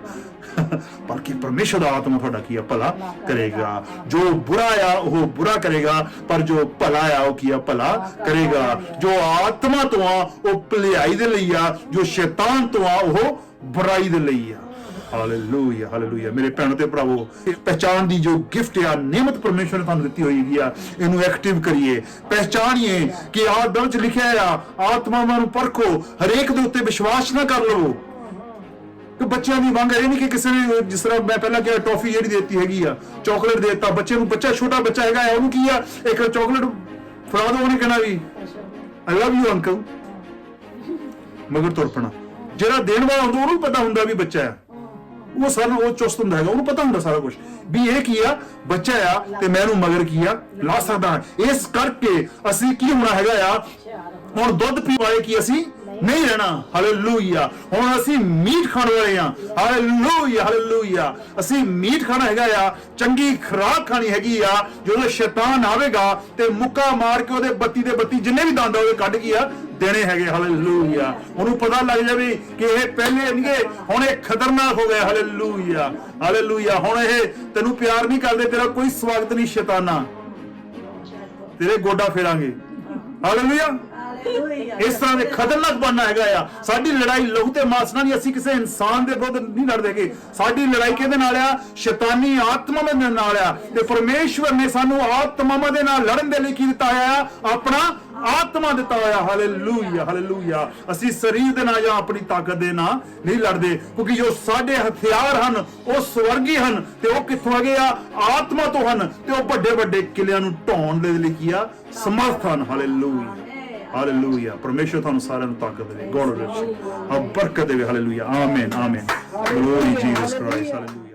ਬਲਕਿ ਪਰਮੇਸ਼ਰ ਦਾ ਆਤਮਾ ਤੁਹਾਡਾ ਕੀ ਆ? ਭਲਾ ਕਰੇਗਾ। ਜੋ ਬੁਰਾ ਆ ਉਹ ਬੁਰਾ ਕਰੇਗਾ ਪਰ ਜੋ ਭਲਾ ਆ ਉਹ ਕੀ ਆ? ਭਲਾ ਕਰੇਗਾ। ਜੋ ਆਤਮਾ ਤੋਂ ਆ ਉਹ ਭਲਾਈ ਦੇ ਲਈ ਆ, ਜੋ ਸ਼ੈਤਾਨ ਤੋਂ ਆ ਉਹ ਬੁਰਾਈ ਦੇ ਲਈ ਆ। Hallelujah, hallelujah. ਮੇਰੇ ਭੈਣੋ ਤੇ ਭਰਾਵੋ, ਪਹਿਚਾਨ ਦੀ ਜੋ ਗਿਫਟ ਆ, ਨਿਯਮਤ ਪਰਮੇਸ਼ਰ ਨੇ ਤੁਹਾਨੂੰ ਦਿੱਤੀ ਹੋਈ ਆ, ਇਹਨੂੰ ਐਕਟਿਵ ਕਰੀਏ, ਪਹਿਚਾਨੀਏ ਕਿ ਆਦਮ ਚ ਲਿਖਿਆ ਆ ਆਤਮਾਵਾਂ ਨੂੰ ਪਰਖੋ, ਹਰੇਕ ਦੇ ਉੱਤੇ ਵਿਸ਼ਵਾਸ ਨਾ ਕਰ ਲਵੋ। ਬੱਚਿਆਂ ਦੀ ਮੰਗ ਇਹ ਨਹੀਂ ਕਿ ਕਿਸੇ ਨੇ, ਜਿਸ ਤਰ੍ਹਾਂ ਮੈਂ ਪਹਿਲਾਂ ਕਿਹਾ, ਟੌਫੀ ਜਿਹੜੀ ਦੇਤੀ ਹੈਗੀ ਆ, ਚਾਕਲੇਟ ਦੇਤਾ ਬੱਚੇ ਨੂੰ, ਬੱਚਾ ਛੋਟਾ ਬੱਚਾ ਹੈਗਾ ਉਹਨੂੰ ਕੀ ਆ ਇੱਕ ਚਾਕਲੇਟ ਫੜਾ ਦੋ, ਉਹਨੇ ਕਹਿਣਾ ਵੀ ਆਈ ਲਵ ਯੂ ਅੰਕਲ, ਮਗਰ ਤੁਰ ਪੈਣਾ। ਜਿਹੜਾ ਦੇਣ ਵਾਲਾ ਹੁੰਦਾ ਉਹਨੂੰ ਪਤਾ ਹੁੰਦਾ ਵੀ ਬੱਚਾ ਆ, ਉਹ ਸਾਰਾ ਉਹ ਚੁਸਤ ਹੁੰਦਾ ਹੈਗਾ, ਉਹਨੂੰ ਪਤਾ ਹੁੰਦਾ ਸਾਰਾ ਕੁਝ ਵੀ ਇਹ ਕੀ ਆ, ਬੱਚਾ ਆ ਤੇ ਮੈਂ ਇਹਨੂੰ ਮਗਰ ਕੀ ਆ ਲਾ ਸਕਦਾ। ਇਸ ਕਰਕੇ ਅਸੀਂ ਕੀ ਹੋਣਾ ਹੈਗਾ ਆ, ਹੁਣ ਦੁੱਧ ਪੀ ਵਾਲੇ ਕੀ ਅਸੀਂ ਨਹੀਂ ਰਹਿਣਾ। ਹਾਲੇਲੂਇਆ। ਹੁਣ ਅਸੀਂ ਮੀਟ ਖਾਣ ਵਾਲੇ ਆ। Hallelujah, hallelujah. ਅਸੀਂ ਮੀਟ ਖਾਣਾ ਹੈਗਾ ਆ, ਚੰਗੀ ਖੁਰਾਕ ਖਾਣੀ ਹੈਗੀ ਆ। ਜਦੋਂ ਸ਼ੈਤਾਨ ਆਵੇਗਾ ਤੇ ਮੁੱਕਾ ਮਾਰ ਕੇ ਉਹਦੇ ਬੱਤੀ ਦੇ ਬੱਤੀ ਜਿੰਨੇ ਵੀ ਦੰਦ ਉਹਦੇ ਕੱਢ ਕੇ ਆ ਦੇਣੇ ਹੈਗੇ। ਹਾਲੇਲੂਇਆ। ਉਹਨੂੰ ਪਤਾ ਲੱਗ ਜਾਵੇ ਕਿ ਇਹ ਪਹਿਲੇ ਨਹੀਂ, ਹੁਣ ਇਹ ਖਤਰਨਾਕ ਹੋ ਗਿਆ। Hallelujah, hallelujah. ਹੁਣ ਇਹ ਤੈਨੂੰ ਪਿਆਰ ਨਹੀਂ ਕਰਦੇ, ਤੇਰਾ ਕੋਈ ਸਵਾਗਤ ਨਹੀਂ ਸ਼ੈਤਾਨਾ, ਤੇਰੇ ਗੋਡਾ ਫੇਰਾਂਗੇ। ਹਾਲੇਲੂਇਆ। ਇਸ ਤਰ੍ਹਾਂ ਦੇ ਖਤਰਨਾਕ ਬਣਨਾ ਹੈਗਾ ਆ। ਸਾਡੀ ਲੜਾਈ ਲਹੂ ਤੇ ਮਾਸ ਨਾਲ ਨਹੀਂ, ਅਸੀਂ ਕਿਸੇ ਇਨਸਾਨ ਦੇ ਵਿਰੁੱਧ ਨਹੀਂ ਲੜਦੇਗੇ। ਸਾਡੀ ਲੜਾਈ ਕਿਹਦੇ ਨਾਲ ਆ? ਸ਼ੈਤਾਨੀ ਆਤਮਾਵਾਂ ਦੇ ਨਾਲ ਆ। ਤੇ ਪਰਮੇਸ਼ਵਰ ਨੇ ਸਾਨੂੰ ਆਤਮਾਵਾਂ ਦੇ ਨਾਲ ਲੜਨ ਦੇ ਲਈ ਕੀ ਦਿੱਤਾ ਆ? ਆਪਣਾ ਆਤਮਾ ਦਿੱਤਾ ਹੋਇਆ। Hallelujah, hallelujah. ਅਸੀਂ ਸਰੀਰ ਦੇ ਨਾਲ ਜਾਂ ਆਪਣੀ ਤਾਕਤ ਦੇ ਨਾਲ ਨਹੀਂ ਲੜਦੇ, ਕਿਉਂਕਿ ਜੋ ਸਾਡੇ ਹਥਿਆਰ ਹਨ ਉਹ ਸਵਰਗੀ ਹਨ ਤੇ ਉਹ ਕਿੱਥੋਂ ਆਗੇ ਆ? ਆਤਮਾ ਤੋਂ ਹਨ ਤੇ ਉਹ ਵੱਡੇ ਵੱਡੇ ਕਿਲਿਆਂ ਨੂੰ ਢਾਉਣ ਦੇ ਲਈ ਕੀ ਆ? ਸਮਰਥ ਹਨ। Hallelujah, hallelujah. ਪਰਮੇਸ਼ਰ ਤੁਹਾਨੂੰ ਸਾਰਿਆਂ ਨੂੰ ਤਾਕਤ ਦੇਵੇ, ਗੋਡ ਰਿਚ ਬਰਕਤ ਦੇਵੇ। Hallelujah, amen, amen. Glory Jesus Christ, hallelujah.